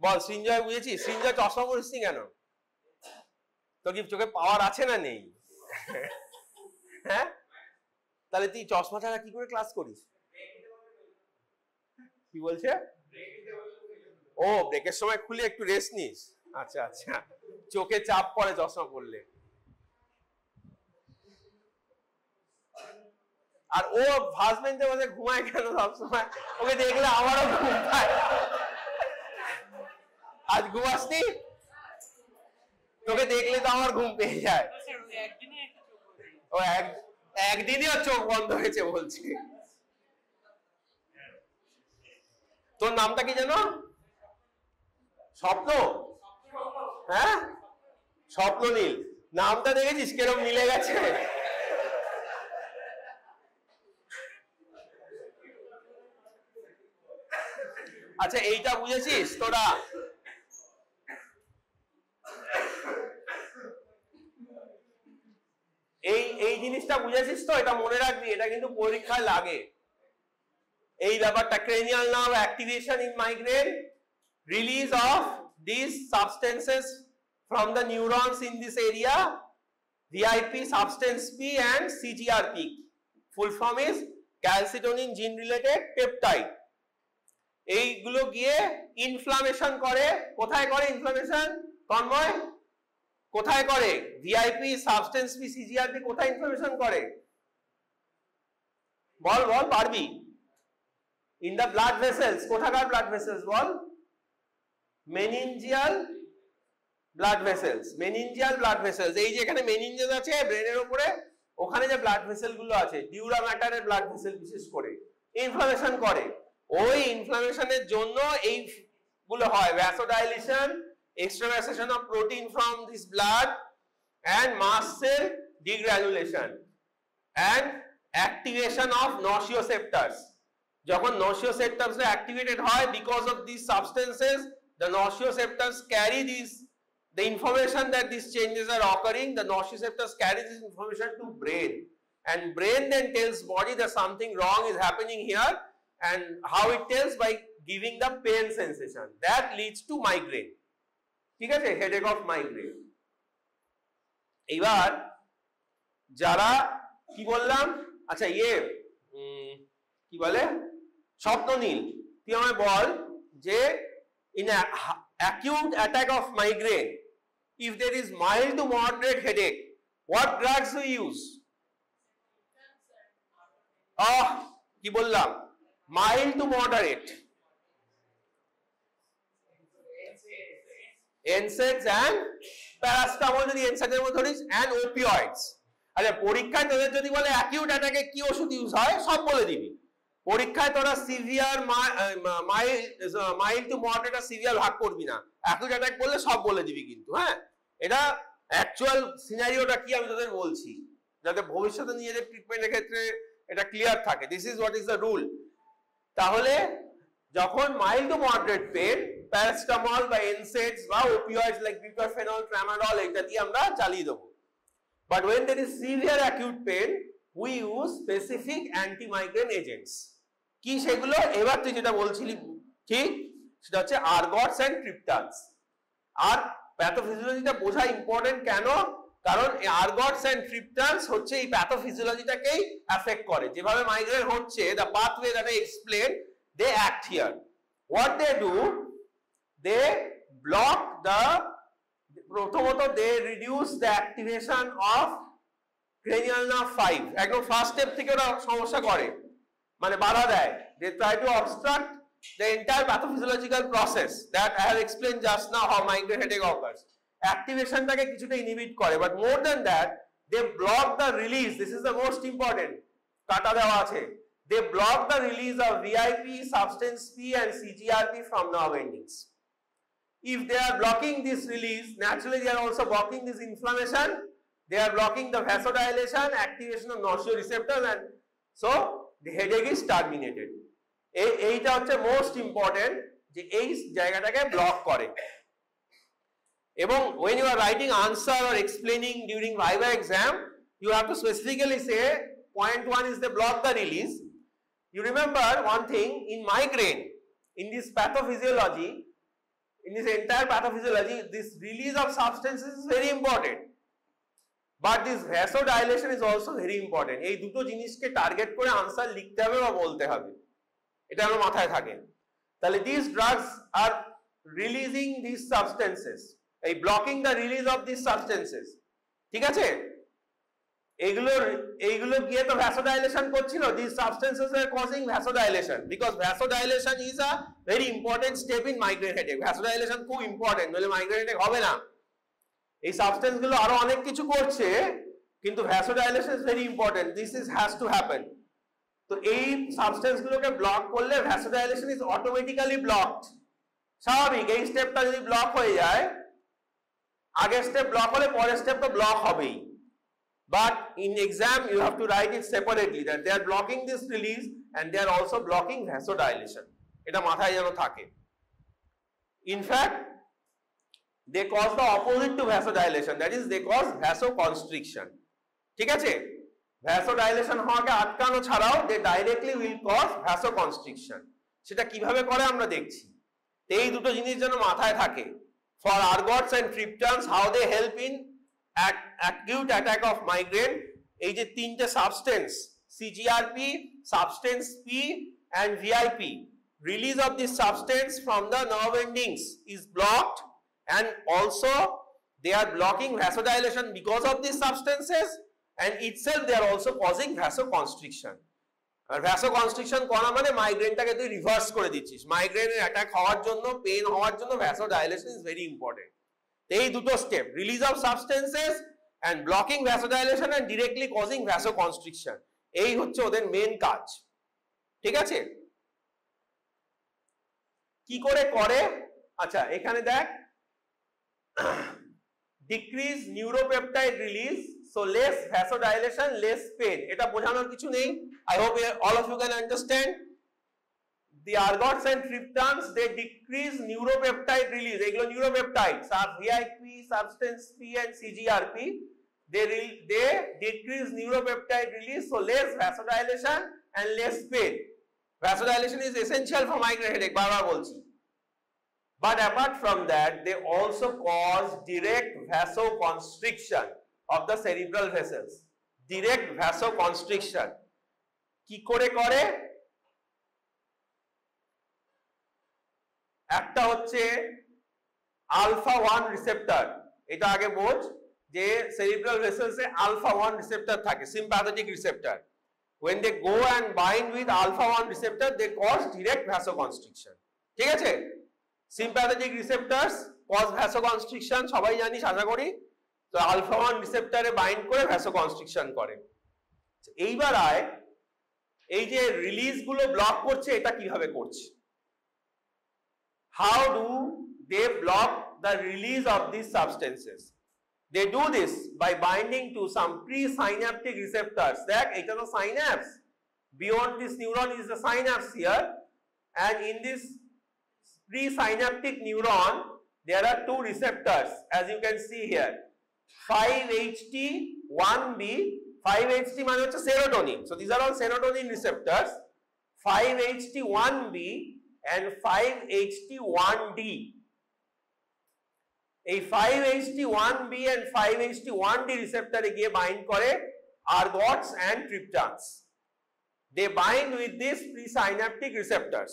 বল। সৃঞ্জয় বুঝেছিস? সৃঞ্জয় চশমা পরিস নি কেন? তোর কি চোখে পাওয়ার আছে না নেই? হ্যাঁ তাহলে তুই চশমা ছাড়া কি করে ক্লাস করিস? কি বলছে? ও ব্রেকের সময় খুলে একটু রেস্ট নিস? আচ্ছা আচ্ছা, চোখে চাপ পড়ে চশমা পড়লে। আর ও ফার্স্ট বেঞ্চে বসে ঘুমায় কেন সবসময়? ওকে দেখলে আমারও ঘুম পায়। আজ ঘুমাসনি? তোকে দেখলে তো আমার ঘুম পেয়ে যায়। ও একদিনই ওর চোখ বন্ধ হয়েছে বলছে। তোর নামটা কি জানো? স্বপ্ন? হ্যাঁ স্বপ্ন নীল, নামটা দেখেছিস কেরম মিলে গেছে? আচ্ছা এইটা বুঝেছিস তোরা? এই জিনিসটা বুঝেছিস তো? এটা মনে রাখবি, এটা কিন্তু পরীক্ষায় লাগে এই ব্যাপারটা। Cranial nerve activation in migraine, release of these substances from the neurons in this area, VIP, substance P and CGRP. Full form is calcitonin gene related peptide. এইগুলো গিয়ে ইনফ্লামেশন করে। কোথায় করে ইনফ্লামেশন? তন্ময় কোথায় করে? ভিআইপি, সাবস্টেন্স পি, সিজিআরপি কোথায় ইনফ্লামেশন করে? বল বল, পারবি? In the blood vessels. কোথাকার ব্লাড ভেসেলস বল? Meningeal blood vessels. Meningeal blood vessels, এই যে এখানে মেনিনজেস আছে ব্রেনের উপরে, ওখানে যে ব্লাড ভেসেল গুলো আছে, ডিউরা ম্যাটারের ব্লাড ভেসেল বিশেষ করে ইনফ্লামেশন করে। ওই ইনফ্লামেশনের জন্য এই গুলো হয়, vasodilation, extravasation of protein from this blood and mast cell degranulation and activation of nociceptors. যখন nociceptors activated হয় because of these substances, the nociceptors carry the information that these changes are occurring. The nociceptors carry this information to brain, and brain then tells body that something wrong is happening here. And how it tells? By giving the pain sensation that leads to migraine. ঠিক আছে, হেডেক অফ মাইগ্রেন। এবার যারা কি বললাম, আচ্ছা কি বলে স্বপ্ননীল, তুই আমায় বল যে in a acute attack of migraine, if there is mild to moderate headache, what drugs we use? কি বললাম, mild to moderate, NSAIDs and paracetamol যদি NSAIDs এর মধ্যে ধরিস, and opioids। আচ্ছা পরীক্ষায় তোদের যদি বলে অ্যাকিউট অ্যাটাকে কি ওষুধ ইউজ হয়, সব বলে দিবি। পরীক্ষায় তোরা সিভিয়ার মাইল্ড টু মডারেট আর সিভিয়ার ভাগ করবি না, অ্যাকিউট অ্যাটাক বললে সব বলে দিবি কিন্তু। হ্যাঁ, এটা অ্যাকচুয়াল সিনারিওটা কি আমি তোদের বলছি, যাতে ভবিষ্যতে নিজেদের ট্রিটমেন্টের ক্ষেত্রে এটা ক্লিয়ার থাকে। This is what is the rule. তাহলে যখন mild to moderate pain, paracetamol বা NSAIDs বা ওপিওয়েডস লাইক বুপ্রোফেনল, ট্রামাডল এটা দিয়ে আমরা চালিয়ে দেবো। But when there is severe acute pain, we use specific anti-migraine agents। কি সেগুলো? এবার তুই যেটা বলছিলি ঠিক, সেটা হচ্ছে আরগটস এন্ড ট্রিপটানস। আর প্যাথোফিজিওলজিটা বোঝা ইম্পর্টেন্ট কেন? কারণ এই আরগটস এন্ড ট্রিপটানস হচ্ছে এই প্যাথোফিজিওলজিটাকেই এফেক্ট করে। যেভাবে মাইগ্রেন হচ্ছে, the pathway that I explained, they act here. What they do, they block the, প্রথমত they reduce the activation of cranial nerve 5, একদম ফার্স্ট স্টেপ থেকে ওরা সমস্যা করে, মানে বাধা দেয়। they try to obstruct the entire pathophysiological process that I have explained just now how migraine headache occurs। অ্যাক্টিভেশনটাকে কিছুটা ইনহিবিট করে, but more than that they block the release, this is the most important, কাটা দেওয়া আছে, they block the release of VIP, substance P and CGRP from nerve endings। If they are blocking this release, naturally they are also blocking this inflammation, they are blocking the vasodilation, activation of nociceptors, and so the headache is terminated। এইটা হচ্ছে মোস্ট ইম্পর্টেন্ট, যে এই জায়গাটাকে ব্লক করে। এবং when you are writing answer or explaining during viva exam, you have to specifically say point 1 is they block the release। You remember one thing, in migraine, in this pathophysiology, in this entire pathophysiology, this release of substances is very important, but this vasodilation is also very important। এই দুটো জিনিসকে টার্গেট করে আনসার লিখতে হবে বা বলতে হবে, এটা আমার মাথায় থাকে। তাহলে these drugs are releasing these substances, এই blocking the release of these substances, ঠিক আছে? এইগুলো গিয়ে তো vasodilation করছিল, these substances are causing vasodilation, because vasodilation is a very important step in migraine headache। vasodilation খুব ইম্পর্টেন্ট, নইলে মাইগ্রেন হেডেক হবে না। এই সাবস্টেন্স গুলো আরো অনেক কিছু করছে, কিন্তু vasodilation is very important, this is has to happen। তো এই সাবস্টেন্স গুলোকে ব্লক করলে vasodilation is automatically blocked। স্বাভাবিক, এই স্টেপটা যদি ব্লক হয়ে যায়, আগের স্টেপ ব্লক হলে পরের স্টেপ তো ব্লক হবেই। But in exam you have to write it separately, that they are blocking this release and they are also blocking vasodilation। এটা মাথায় যেন থাকে। In fact, they cause the opposite to vasodilation, that is they cause vasoconstriction। ঠিক আছে, vasodilation হওয়াকে আটকানো ছাড়াও they directly will cause vasoconstriction। সেটা কিভাবে করে আমরা দেখছি। এই দুটো জিনিস যেন মাথায় থাকে। For argots and triptans, how they help in acute attack of migraine, এই যে তিনটে substance CGRP, substance P and VIP, release of this substance from the nerve endings is blocked, and also they are blocking vasodilation because of these substances, and itself they are also causing vasoconstriction। আর vasoconstriction করা মানে মাইগ্রেনটাকে তুই রিভার্স করে দিচ্ছিস। মাইগ্রেনের অ্যাটাক হওয়ার জন্য, পেন হওয়ার জন্য vasodilation is very important। এই দুটো step, release of substances and blocking vasodilation and directly causing vasoconstriction, এই হচ্ছে ওদের মেন কাজ। ঠিক আছে, কি করে করে? আচ্ছা এখানে দেখ, decrease neuropeptide release, so less vasodilation, less pain। এটা বোঝানোর কিছু নেই, I hope all of you can understand। The argots and triptans, they decrease neuropeptide release, এগুলো neuropeptides are VIP, substance P and CGRP, they decrease neuropeptide release, so less vasodilation and less pain। Vasodilation is essential for migraine headache, বারবার বলছি। But apart from that, they also cause direct vasoconstriction of the cerebral vessels. Direct vasoconstriction. কি করে করে? একটা হচ্ছে alpha 1 receptor. এটা আগে বোঝ যে cerebral vessels এ alpha 1 receptor থাকে, sympathetic receptor. When they go and bind with alpha 1 receptor, they cause direct vasoconstriction. ঠিক আছে? Sympathetic receptors cause vasoconstriction, সবাই জানিস আশা করি। তো alpha 1 receptor এ bind করে vasoconstriction করে। এইবার আয়, এই যে রিলিজ গুলো ব্লক করছে, এটা কিভাবে করছে? How do they block the release of these substances? They do this by binding to some presynaptic receptors. দেখ, এটা তো synapse. Beyond this neuron is the synapse here, and in this presynaptic neuron there are two receptors, as you can see here. 5-HT1B. 5-HT মানে হচ্ছে serotonin. So these are all serotonin receptors. 5-HT1B and 5-HT1D. এই 5-HT1B and 5-HT1D receptor গিয়ে bind করে ergots and triptans. They bind with these presynaptic receptors,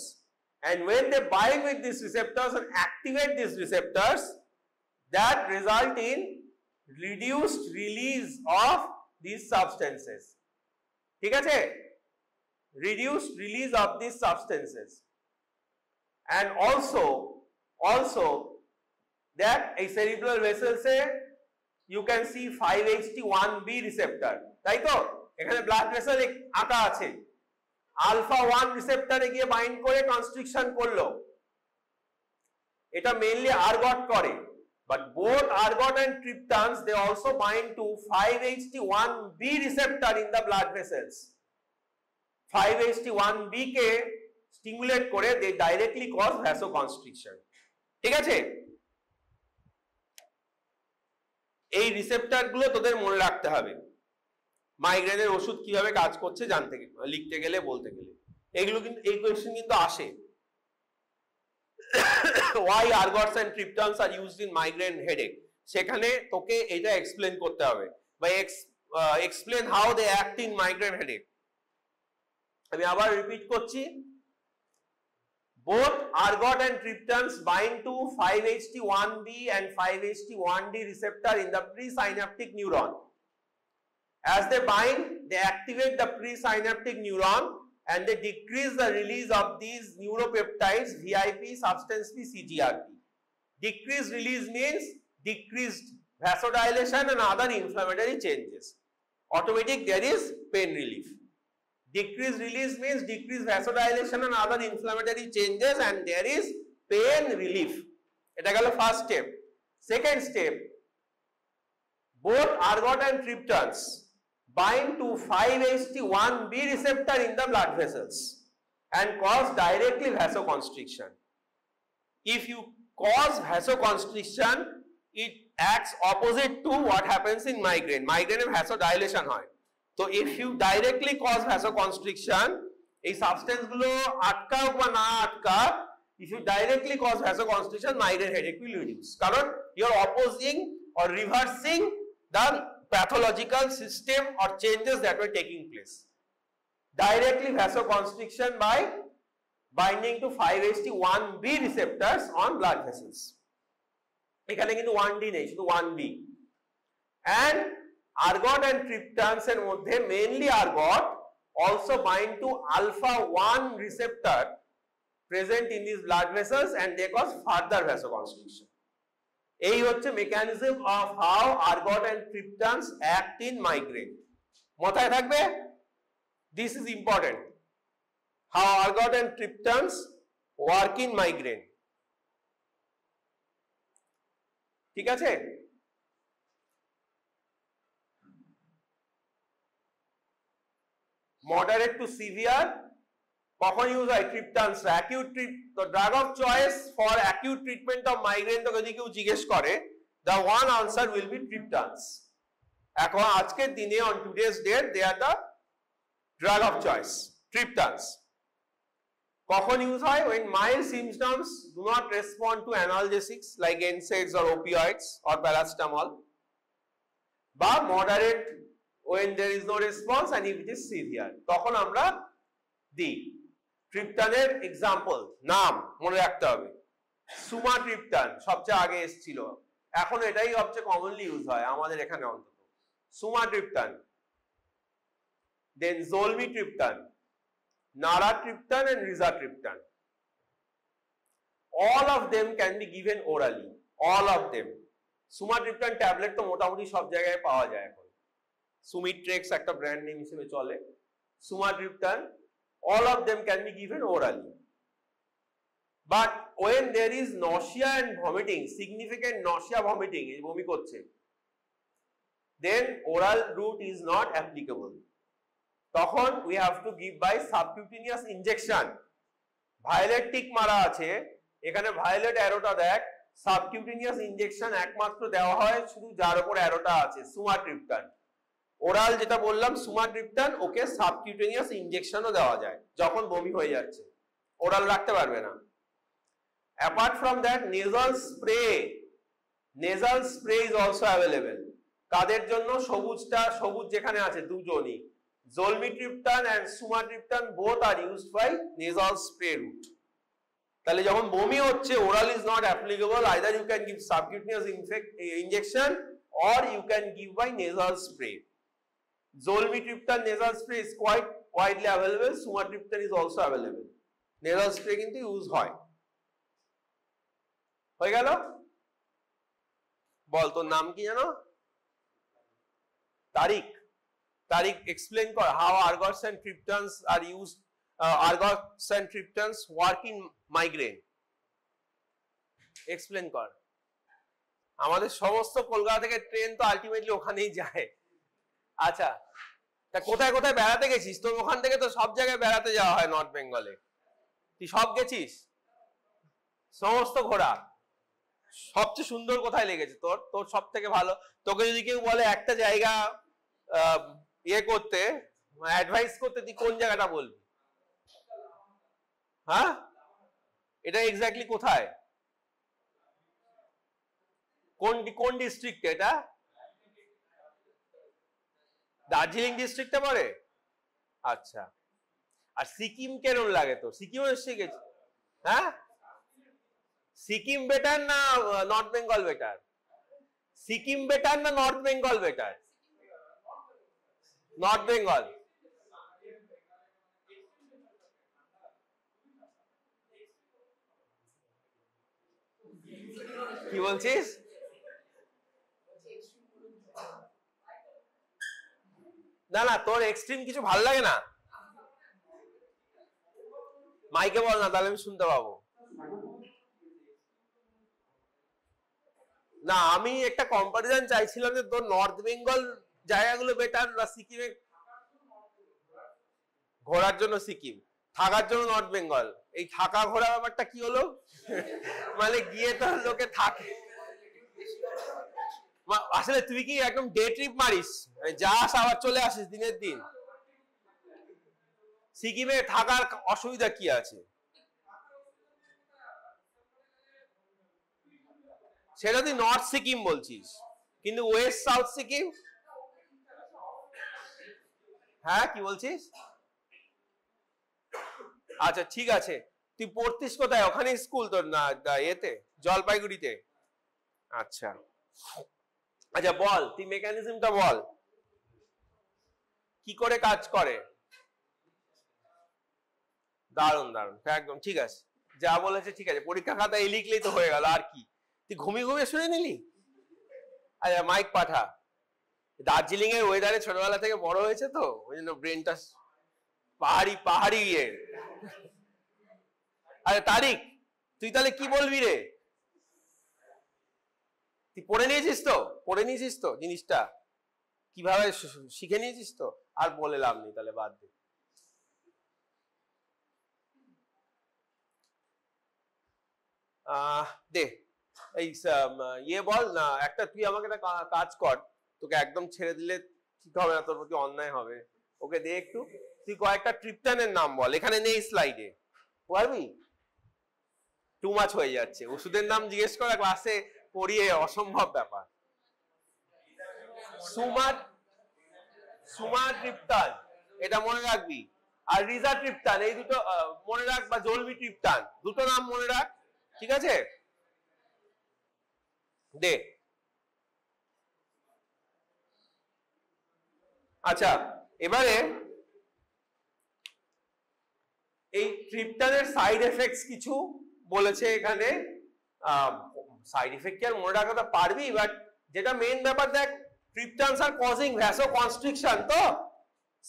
and when they bind with these receptors and activate these receptors, that result in reduced release of these substances. ঠিক আছে? Reduced release of these substances. And also that a cerebral vessels A you can see 5-HT1B receptor. তাই তো? এখানে blood vessel আঁকা আছে। alpha 1 receptor এ গিয়ে bind করে constriction করলো। এটা mainly ergot করে, but both ergot and triptans, they also bind to 5-HT1B receptor in the blood vessels. 5-HT1B K stimulate করে they directly cause vasoconstriction. ঠিক আছে? এই রিসেপ্টর গুলো তোদের মনে রাখতে হবে। মাইগ্রেনের ওষুধ কিভাবে কাজ করছে জানতে লিখতে গেলে, বলতে গেলে এগুলো কিন্তু এই কোয়েশ্চেন কিন্তু আসে। Why ergots and triptans are used in migraine headache? সেখানে তোকে এটা এক্সপ্লেন করতে হবে, বা explain how they act in migraine headache. আমি আবার রিপিট করছি, both ergot and triptans bind to 5-HT1B and 5-HT1D receptor in the presynaptic neuron. As they bind, they activate the presynaptic neuron and they decrease the release of these neuropeptides VIP, substance P, CGRP. Decreased release means decreased vasodilation and other inflammatory changes. Automatic, there is pain relief. Decreased release means decreased vasodilation and other inflammatory changes, and there is pain relief. এটা গেল first step. Second step, both ergot and triptans bind to 5-HT1B receptor in the blood vessels and cause directly vasoconstriction. If you cause vasoconstriction, it acts opposite to what happens in migraine. Migraine A vasodilation হয়। So if you directly cause vasoconstriction, এই সাবস্টেন্স গুলো আটকাও বা না আটকাও, if you directly cause vasoconstriction, migraine headache will reduce. কারণ you are opposing or reversing the pathological system or changes that were taking place. Directly vasoconstriction by binding to 5-HT1B receptors on blood vessels. এখানে কিন্তু 1D নেই, শুধু 1B. And ergot and triptans এর মধ্যে mainly ergot also bind to alpha 1 receptor present in these blood vessels and they cause further vasoconstriction. এই হচ্ছে mechanism of how ergot and triptans act in migraine. মাথায় থাকবে? This is important. How ergot and triptans work in migraine. ঠিক আছে? Moderate to severe কখন ইউজ হয়? ট্রিপটানস। অ্যাকিউট তো drug of choice for acute treatment of migraine তো যদি কেউ জিজ্ঞেস করে, the one answer will be triptans. এখন আজকের দিনে on today's date they are the drug of choice, triptans. কখন ইউজ হয়? when mild symptoms do not respond to analgesics like NSAIDs or opioids or paracetamol, বা moderate when there is no response and if it is severe, তখন আমরা দিই। ট্রিপটানের এক্সাম্পল নাম মনে রাখতে হবে, সুমাট্রিপটান সবচেয়ে আগে এসেছিল, এখন এটাই সবচেয়ে কমনলি ইউজ হয় আমাদের এখানে অন্তত, sumatriptan. Then zolmitriptan, naratriptan and rizatriptan. All of them can be given orally, all of them. Sumatriptan tablet তো মোটামুটি সব জায়গায় পাওয়া যায় এখন, সুমিট্রেক্স একটা ব্র্যান্ড নেম হিসেবে চলে, sumatriptan, all of them can be given orally. But when there is nausea and vomiting, significant nausea, vomiting, এই বমি করছে, then oral route is not applicable. তখন we have to give by subcutaneous injection. Violet tick মারা আছে এখানে, ভায়োলেট অ্যারোটা দেখ, সাবকিউটেনিয়াস ইনজেকশন একমাত্র দেওয়া হয় শুধু যার উপর অ্যারোটা আছে, সুমাট্রিপটান। ওরাল যেটা বললাম সুমাট্রিপটান, ওকে সাবকিউটেনিয়াস ইনজেকশনও দেওয়া যায় যখন বমি হয়ে যাচ্ছে, ওরাল রাখতে পারবে না। Apart from that nasal spray, nasal spray is also available. কাদের জন্য? সবুজটা, সবুজ যেখানে আছে দুজনই, zolmitriptan and sumatriptan both are used by nasal spray route. তাহলে যখন বমি হচ্ছে, oral is not applicable, either you can give subcutaneous injection or you can give by nasal spray. Zolmitriptan nasal spray is quite widely available, sumatriptan is also available. Nasal spray কিন্তু ইউজ হয়। হয়ে গেল? বল তোর নাম কি জানো? তারিক। তারিক, এক্সপ্লেন কর how ergots and triptans are used, ergots and triptans work in migraine. Explain কর। আমাদের সমস্ত কলকাতা থেকে ট্রেন তো আলটিমেটলি ওখানেই যায়। আচ্ছা, তা কোথায় কোথায় বেড়াতে গেছিস? তোর ওখান থেকে তো সব জায়গায় বেড়াতে যাওয়া হয় নর্থ বেঙ্গলে, তুই সব গেছিস? সমস্ত ঘোরা, সবচেয়ে সুন্দর কোথায় লেগেছে তোর? তোর সব থেকে ভালো, তোকে যদি কেউ বলে একটা জায়গা ইয়ে করতে, অ্যাডভাইস করতে, তুই কোন জায়গাটা বলবি? হ্যাঁ, এটা এক্স্যাক্টলি কোথায়, কোন ডিস্ট্রিক্টে এটা? দার্জিলিং ডিস্ট্রিক্টে পড়ে? আচ্ছা, আর সিকিম কেমন লাগে তো? সিকিম এসে গেছে? হ্যাঁ, সিকিম বেটার না North Bengal better? Sikkim better না North Bengal better? North Bengal. কি বলছিস? না না, তোর এক্সট্রিম কিছু ভালো লাগে না? মাইকে বল না, তাহলে আমি শুনতে পাবো। না, আমি একটা কম্পারিজন চাইছিলাম যে তোর নর্থ বেঙ্গল জায়গাগুলো বেটার না সিকিমে? ঘোরার জন্য সিকিম, থাকার জন্য নর্থ বেঙ্গল। এই থাকা ঘোরা ব্যাপারটা কি হলো? মানে গিয়ে তো লোকে থাকে, আসলে তুই কি একদম ডে ট্রিপ মারিস, যাস আবার চলে আসিস দিনের দিন? সিকিমে থাকার অসুবিধা কি আছে? সেটা তুই নর্থ সিকিম বলছিস, কিন্তু ওয়েস্ট সাউথ সিকিম? হ্যাঁ, কি বলছিস? আচ্ছা ঠিক আছে, তুই পড়তিস কোথায়? ওখানে স্কুল তোর না এতে জলপাইগুড়িতে? আচ্ছা আচ্ছা, বল তুই মেকানিজমটা বল, কি করে কাজ করে? দারুন দারুন, একদম ঠিক আছে, যা বলেছে ঠিক আছে। পরীক্ষা খাতায় এই লিখলেই তো হয়ে গেল, আর কি? তুই ঘুমিয়ে ঘুমিয়ে শুনে নিলি? আচ্ছা, মাইক পাঠা। দার্জিলিং এর ওয়েদারে ছোটবেলা থেকে বড় হয়েছে তো, ওই জন্য ব্রেনটা পাহাড়ি পাহাড়ি ইয়ে। আরে তারিক, তুই তাহলে কি বলবি রে? তুই পড়ে নিয়েছিস তো? পড়ে নিয়েছিস তো জিনিসটা কিভাবে শিখে নিয়েছিস তো? আর বলে লাভ নেই, তাহলে বাদ দে। দে এই ইয়ে বল না একটা, তুই আমাকে একটা কাজ কর, তোকে একদম ছেড়ে দিলে ঠিক হবে না, তোর প্রতি অন্যায় হবে। ওকে দে একটু, তুই কয়েকটা ট্রিপটানের নাম বল, এখানে নেই স্লাইডে। পারবি? টু মাচ হয়ে যাচ্ছে, ওষুধের নাম জিজ্ঞেস করা ক্লাসে পড়িয়ে অসম্ভব ব্যাপার। সুমাট্রিপটান, এটা মনে রাখবি, আর রিজাট্রিপটান, এই দুটো মনে রাখ, বা জলবিট্রিপটান, দুটো নাম মনে রাখ, ঠিক আছে? দে। আচ্ছা, এবারে এই ট্রিপটানের সাইড এফেক্টস কিছু বলেছে এখানে। সাইড এফেক্ট কি আর মনে রাখাতে পারবি, বাট যেটা মেইন ব্যাপার দেখ, ট্রিপটানস আর কজিং ভ্যাসোকনস্ট্রিকশন, তো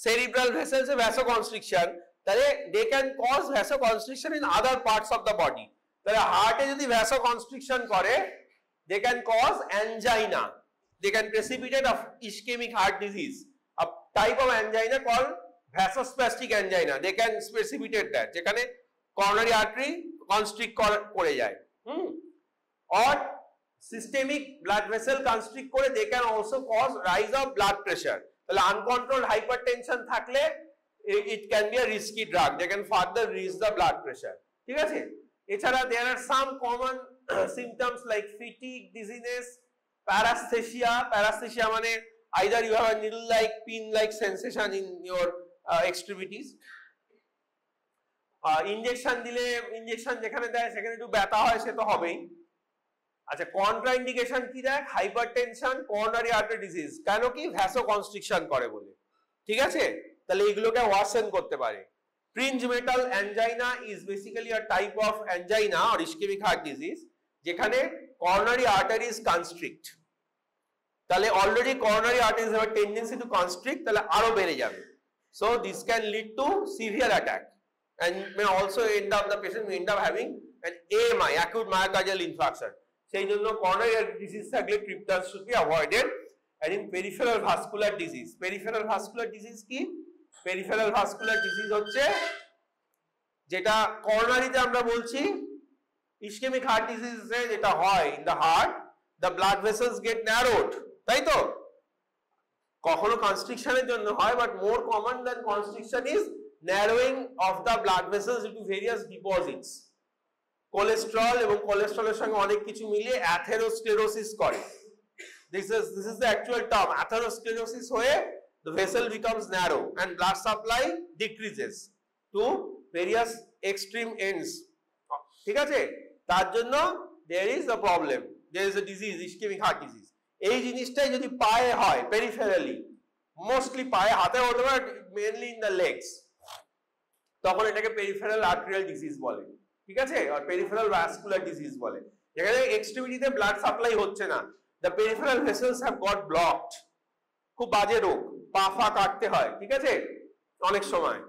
সেরিব্রাল ভেসেলস এ ভ্যাসোকনস্ট্রিকশন, তাহলে they can cause vasoconstriction in other parts of the body. তাহলে হার্টে যদি ভ্যাসোকনস্ট্রিকশন করে, they can cause angina, they can precipitate of ischemic heart disease, a type of angina called vasospastic angina, they can precipitate that, যেখানে coronary artery constrict করে যায়। or systemic blood vessel constrict করে, they can also cause rise of blood pressure, তাহলে uncontrolled hypertension থাকলে it can be a risky drug, they can further raise the blood pressure, ঠিক আছে? এছাড়া there are some common symptoms like fatigue, dizziness, paresthesia মানে either you have a needle like pin like sensation in your extremities, injection দিলে, ইনজেকশন যেখানে দেয় সেখানে একটু ব্যথা হয়, সে তো হবেই। আচ্ছা, কন্ট্রাইন্ডিকেশন কি দেখ, হাইপারটেনশন, করোনারি আর্টারি ডিজিজ, কেন কি ভ্যাসোকনস্ট্রিকশন করে বলে, ঠিক আছে? তাহলে এগুলোকে ওয়ার্সেন করতে পারে। Prinzmetal angina is basically a type of angina or ischaemic heart disease, যেখানে coronary arteries constrict, তাহলে already coronary arteries have a tendency to constrict, তাহলে আরো বেড়ে যাবে। So this can lead to severe attack and may also end up, the patient may end up having an AMI, acute myocardial infarction. সেই জন্য coronary artery disease থাকলে triptans should be avoided। And in peripheral vascular disease, peripheral vascular disease কি? peripheral vascular disease হচ্ছে যেটা করোনারিতে আমরা বলছি ischemic heart disease এ যেটা হয়, in the heart the blood vessels get narrowed, তাই তো? কখনো কনস্ট্রিকশনের জন্য হয়, but more common than constriction is narrowing of the blood vessels due to various deposits, cholesterol, এবং কোলেস্টেরলের সঙ্গে অনেক কিছু মিলিয়ে অ্যাথেরোস্ক্লেরোসিস করে। this is the actual term, atherosclerosis হয়ে the vessel becomes narrow and blood supply decreases to various extreme ends, ঠিক আছে? তার জন্য there is a problem, there is a disease, ischemic heart disease। এই জিনিসটাই যদি পায়ে হয়, পেরিফেরালি, মোস্টলি পায়ে, হাতে হতে পারে, মেইনলি ইন দ্য লেগস, তখন এটাকে পেরিফেরাল আর্টেরিয়াল ডিজিজ বলে, ঠিক আছে? আর পেরিফেরাল ভাস্কুলার ডিজিজ বলে, যেখানে এক্সট্রিমিটিতে ব্লাড সাপ্লাই হচ্ছে না, the peripheral vessels have got blocked, খুব বাজে রোগ, পা ফা কাটতে হয়, ঠিক আছে? অনেক সময়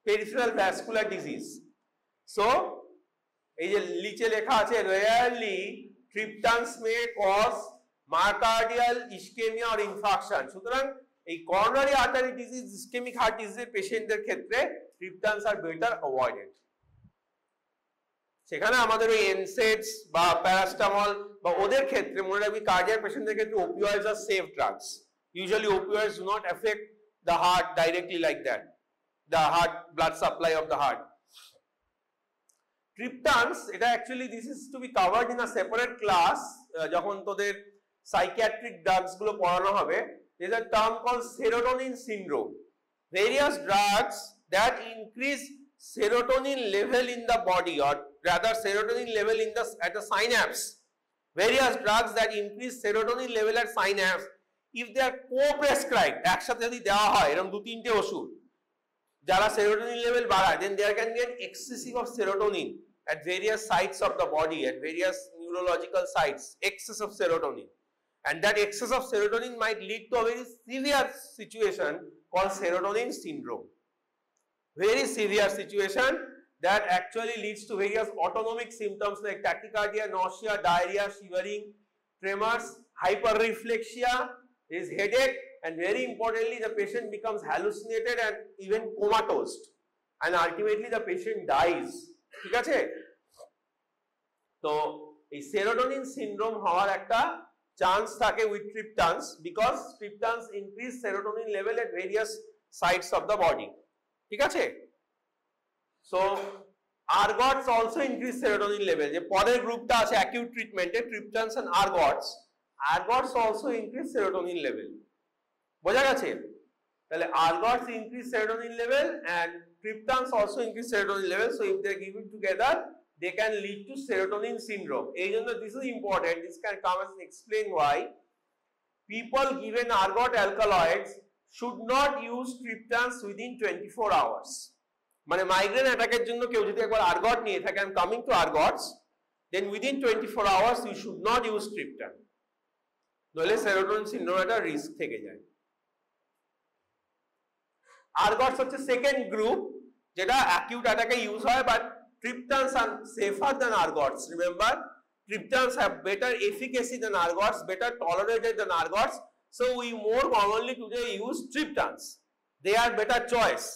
পেরিফেরাল ভাস্কুলার ডিজিজ। সো এই যে নিচে লেখা আছে, rarely triptans may cause myocardial ischaemia or infarction, সুতরাং এই coronary artery disease, ischaemic heart ডিজিজের পেশেন্টদের ক্ষেত্রে ট্রিপটানস আর বেটার অ্যাভয়েডেড। সেখানে আমাদের ওই এনসেডস বা প্যারাস্টামল বা ওদের ক্ষেত্রে মনে রাখবি, কার্ডিয়াক পেশেন্টদের ক্ষেত্রে opioids are safe drugs, usually opioids do not effect the heart directly like that, the heart blood supply of the heart. Triptans, এটা actually this is to be covered in a separate class, যখন তোদের সাইকিয়াট্রিক ড্রাগস গুলো পড়ানো হবে। There is a term called serotonin syndrome. Various drugs that increase serotonin level in the body, or rather serotonin level in the at the synapse. Various drugs that increase serotonin level at synapse, if they are co-prescribed, একসাথে যদি দেওয়া হয় এরকম দু তিনটে ওষুধ যারা serotonin level বাড়ায়, then there can be an excessive of serotonin at various sites of the body, at various neurological sites, excess of serotonin. And that excess of serotonin might lead to a very severe situation called serotonin syndrome. Very severe situation that actually leads to various autonomic symptoms like tachycardia, nausea, diarrhea, shivering, tremors, hyperreflexia, there is headache, and very importantly the patient becomes hallucinated and even comatose, and ultimately the patient dies, ঠিক আছে? তো এই সেরোটোনিন সিনড্রোম হওয়ার একটা চান্স থাকে with triptans, because triptans increase serotonin level at various sites of the body, ঠিক আছে? So argots also increase serotonin level. যে পরের গ্রুপটা আছে acute treatment A triptans and argots also increase serotonin level. বোঝা গেছে? তাহলে argots increase serotonin level and triptans also increase serotonin level. So if they are given together, they can lead to serotonin syndrome. এই জন্য this is important. This can come and explain why people given argot alkaloids should not use triptans within 24 hours. মানে মাইগ্রেন অ্যাটাকের জন্য কেউ যদি একবার আর্গট নিয়ে থাকে, I'm coming to argots, then within 24 hours you should not use triptan. নইলে সেরোটোনিন সিনড্রোম একটা রিস্ক থেকে যায়। আর্গটস হচ্ছে সেকেন্ড গ্রুপ যেটা অ্যাকিউট অ্যাটাকে ইউজ হয়, but triptans are safer than argots. Remember, triptans have better efficacy than argots, better tolerated than argots. So we more commonly today use triptans. They are better choice.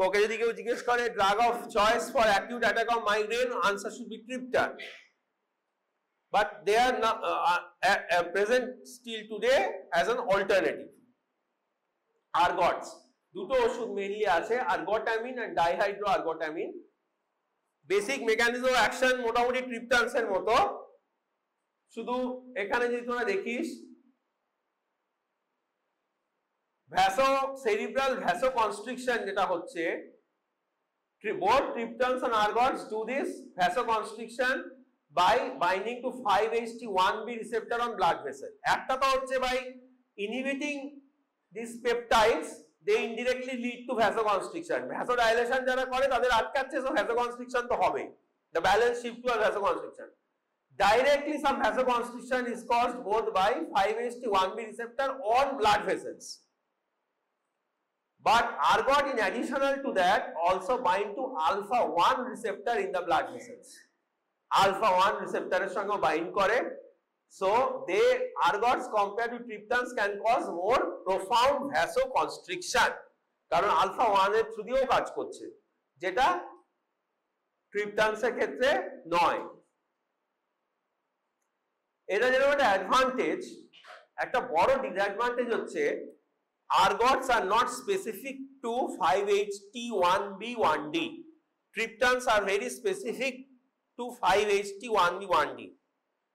Okay যদি কেউ জিজ্ঞেস করে drug of choice for acute attack of migraine, answer should be triptan, but they are present still today as an alternative. Ergots দুটো ওষুধ মেইনলি আছে, ergotamine and dihydro ergotamine. Basic mechanism of action মোটামুটি ট্রিপটানস এর মতো, শুধু এখানে যদি তোমরা দেখিস cerebral vasoconstriction যেটা হচ্ছে, both triptans and argots do this vasoconstriction by binding to 5-HT1B receptor on blood vessel. একটা তো হচ্ছে by inhibiting these peptides they indirectly lead to vasoconstriction. Vasodilation যারা করে তাদের আটকাচ্ছে, so vasoconstriction তো হবে, the balance shift to a vasoconstriction. Directly some vasoconstriction is caused both by 5-HT1B receptor on blood vessels. But argot in additional to that also bind to alpha-1 receptor in the blood vessels. Alpha-1 receptor এর সঙ্গে bind করে, so they argots compared to triptans can cause more profound vasoconstriction, কারণ alpha-1 এর থ্রু দিয়েও কাজ করছে, যেটা triptans এর ক্ষেত্রে নয়। এটা যেরকম একটা অ্যাডভান্টেজ, একটা বড় ডিসঅ্যাডভান্টেজ হচ্ছে argots are not specific to 5-HT1B1D. Triptans are very specific to 5-HT1B1D.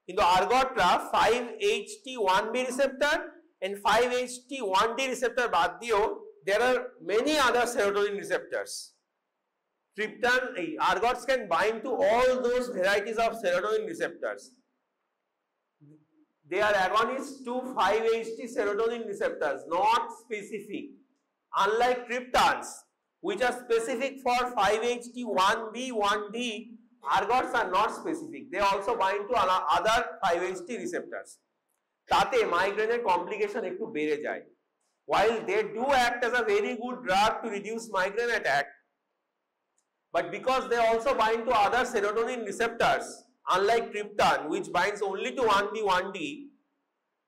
কিন্তু আর্গটরা 5-HT1B receptor and 5-HT1D receptor বাদ দিয়েও there are many other serotonin receptors. Argots can bind to all those varieties of serotonin receptors. They are agonists to 5-HT serotonin receptors, not specific. Unlike triptans, which are specific for 5-HT1B1D, argots are not specific. They also bind to other 5-HT receptors. তাতে মাইগ্রেনের কমপ্লিকেশন একটু বেড়ে যায়। While they do act as a very good drug to reduce migraine attack, but because they also bind to other serotonin receptors, unlike triptan which binds only to 1B1D,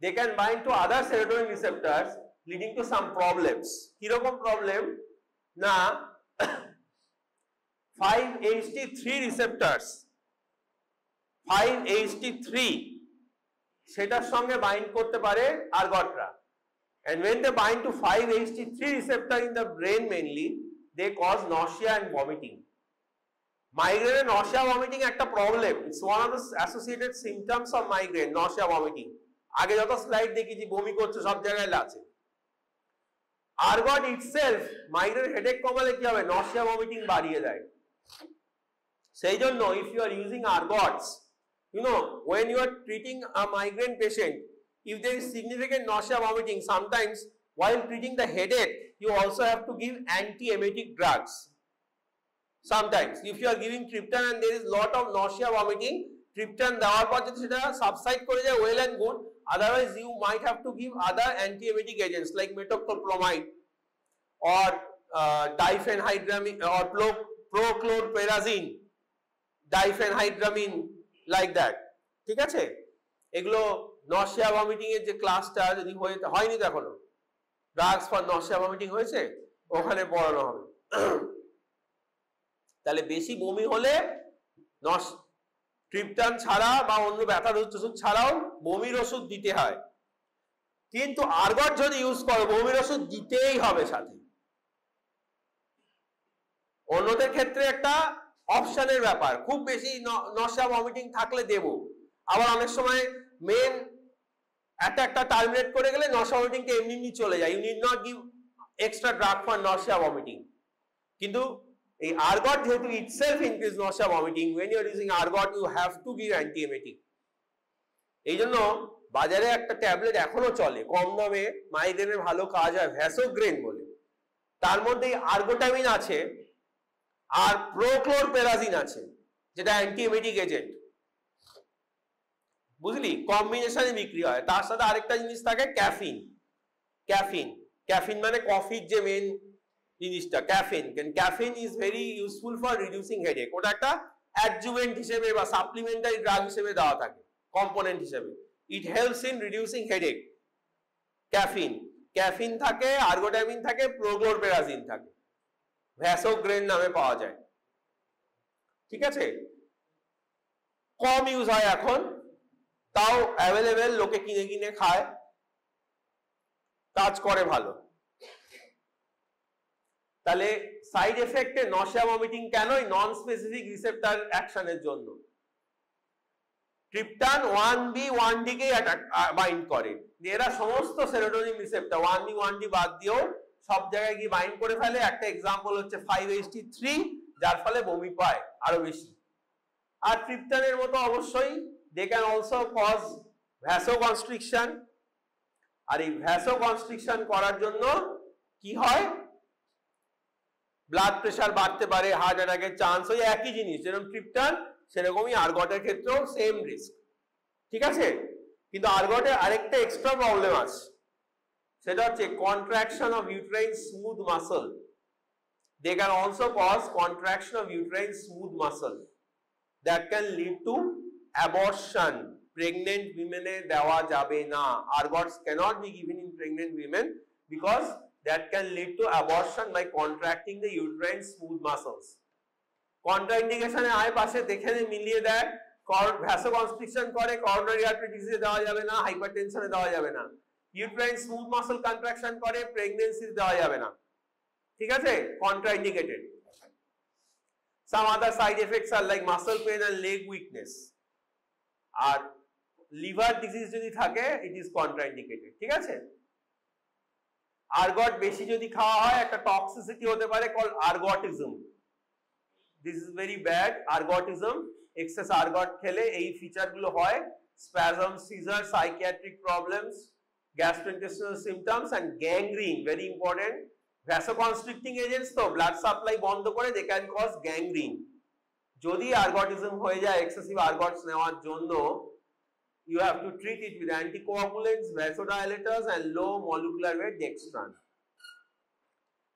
they can bind to other serotonin receptors leading to some problems. কিরকম প্রবলেম না 5-HT3 receptors, 5-HT3 সেটার সঙ্গে বাইন্ড করতে পারে আর্গটরা, and when they bind to 5-HT3 receptor in the brain mainly, they cause nausea and vomiting. Migraine, nausea, vomiting একটা problem, it's one of the associated symptoms of migraine, nausea, vomiting. আগে যত স্লাইড দেখেছি বমি করছে সব জায়গায় আছে। আর্গট itself migraine headache কমালে কি হবে, nausea, vomiting বাড়িয়ে দেয়। সেই জন্য if you are using argots, you know, when you are treating a migraine patient, if there is significant nausea, vomiting, sometimes while treating the headache you also have to give anti-emetic drugs. Sometimes if you are giving triptan and there is lot of nausea, vomiting, triptan দেওয়ার পর যদি সেটা সাবসাইড করে যায়, well and good, otherwise you might have to give other anti-emetic agents like metoclopramide or diphenhydramine or prochlorperazine, diphenhydramine, like that. ঠিক আছে, এগুলো nausea, vomiting এর যে ক্লাসটা যদি হয়নি তো এখনো, drugs for nausea, vomiting হয়েছে, ওখানে পড়ানো হবে। তাহলে বেশি বমি হলে ট্রিপটান ছাড়া বা অন্য ব্যথার ওষুধ ছাড়াও বমির ওষুধ দিতে হয়, কিন্তু আর্গট যদি ইউজ করো বমির ওষুধ দিতেই হবে সাথে, অন্যদের ক্ষেত্রে একটা অপশনের ব্যাপার, খুব বেশি নশা ভমিটিং থাকলে দেব, আবার অনেক সময় মেন একটা টার্মিনেট করে গেলে নশা ভমিটিংটা এমনি এমনি চলে যায়, you need not give extra drug for nausea vomiting. কিন্তু এই আর্গট যেহেতু itself increase nausea vomiting, when you are using argot you have to give antiemetic। এই জন্য বাজারে একটা ট্যাবলেট এখনো চলে কম দামে, মাইগ্রেনের ভালো কাজ হয়, ভ্যাসোগ্রেন বলে, তার মধ্যে আর্গোটামিন আছে আর প্রোক্লোরপেরাজিন আছে যেটা অ্যান্টিএমেটিক এজেন্ট, বুঝলি, কম্বিনেশনে বিক্রি হয়। তার সাথে আরেকটা জিনিস থাকে ক্যাফিন। ক্যাফিন ক্যাফিন মানে কফির যে মেন জিনিসটা caffeine. Caffeine is very useful for reducing headache, ওটা একটা অ্যাডজুভেন্ট হিসেবে বা সাপ্লিমেন্টারি ড্রাগ হিসেবে দেওয়া থাকে, কম্পোনেন্ট হিসেবে। It helps in reducing headache. Caffeine caffeine থাকে, আর্গোটামিন থাকে, প্রোক্লোরপেরাজিন থাকে, ভ্যাসোগ্রেন নামে পাওয়া যায়। ঠিক আছে, কম ইউজ হয় এখন, তাও অ্যাভেলেবেল, লোকে কিনে কিনে খায়, কাজ করে ভালো। তাহলে সাইড এফেক্টে নশা ভমিটিং কেন? নন স্পেসিফিক রিসেপ্টর অ্যাকশনের জন্য। ট্রিপটান 1B 1D কে বাইন্ড করে, এরা সমস্ত সেরোটোনিন রিসেপ্টর 1B 1D বাদ দিয়েও সব জায়গায় কি বাইন্ড করে ফেলে। একটা এক্সাম্পল হচ্ছে 5-HT3, যার ফলে বমি পায় আরো বেশি। আর ট্রিপটানের মতো অবশ্যই they can also cause vasoconstriction, আর এই ভ্যাসোকনস্ট্রিকশন করার জন্য কি হয়, ব্লাড প্রেশার বাড়তে পারে, হার্ট অ্যাটাকের চান্স। ওই একই জিনিস, যেরকম ট্রিপটান সেরকমই আর্গটের ক্ষেত্রেও সেম রিস্ক। ঠিক আছে, কিন্তু আর্গটের আরেকটা এক্সট্রা প্রবলেম আছে, সেটা হচ্ছে contraction of uterine smooth muscle. They can also cause contraction of uterine smooth muscle that can lead to abortion. Pregnant উইমেনে দেওয়া যাবে না, ergots cannot be given in pregnant women because that can lead to abortion by contracting the uterine smooth muscles. কন্ট্রাইন্ডিকেশনে আয় পাশে দেখে মিলিয়ে দেয়, ভ্যাসোকনস্ট্রিকশন করে, করোনারি আর্টারি ডিজিজে দেওয়া যাবে না, হাইপারটেনশনে দেওয়া যাবে না, ইউট্রাইন স্মুথ মাসল কন্ট্রাকশন করে, প্রেগন্যান্সি দেওয়া যাবে না। ঠিক আছে, contraindicated. Some other side effects are like muscle pain and leg weakness. আর লিভার ডিজিজ যদি থাকে ইট ইজ কন্ট্রাইন্ডিকেটেড। ঠিক আছে, আর্গট বেশি যদি খাওয়া হয় একটা টক্সিসিটি হতে পারে call ergotism. This is very bad, ergotism. Excess ergot খেলে এই ফিচার গুলো হয়, spasm, seizure, psychiatric problems, gastrointestinal symptoms and gangrene. Very important, vasoconstricting agents তো ব্লাড সাপ্লাই বন্ধ করে, দে ক্যান কজ গ্যাংগ্রিন। যদি আর্গটিজম হয়ে যায় এক্সেসিভ আর্গটস নেওয়ার জন্য, you have to treat it with anticoagulants, vasodilators and low molecular weight dextran.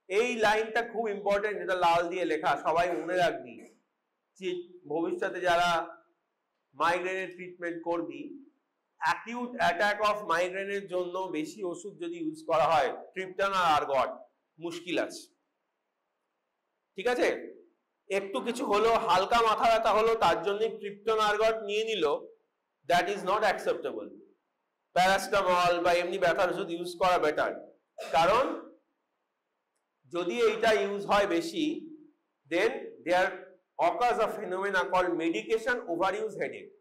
এই লাইনটা খুব ইম্পর্টেন্ট, যেটা লাল দিয়ে লেখা, সবাই মনে রাখবি। ভবিষ্যতে যারা মাইগ্রেনের ট্রিটমেন্ট করবি, অ্যাকিউট অ্যাটাক অফ মাইগ্রেনের জন্য বেশি ওষুধ যদি ইউজ করা হয়, ট্রিপটান আর আর্গট, মুশকিল আছে। ঠিক আছে, একটু কিছু হলো, হালকা মাথা ব্যথা হলো, তার জন্য ট্রিপটান আর্গট নিয়ে নিল, that is not acceptable. Paracetamol বা এমনি ব্যথার ওষুধ ইউজ করা বেটার। কারণ যদি এইটা ইউজ হয় বেশি, then there occurs a phenomena called medication overuse headache,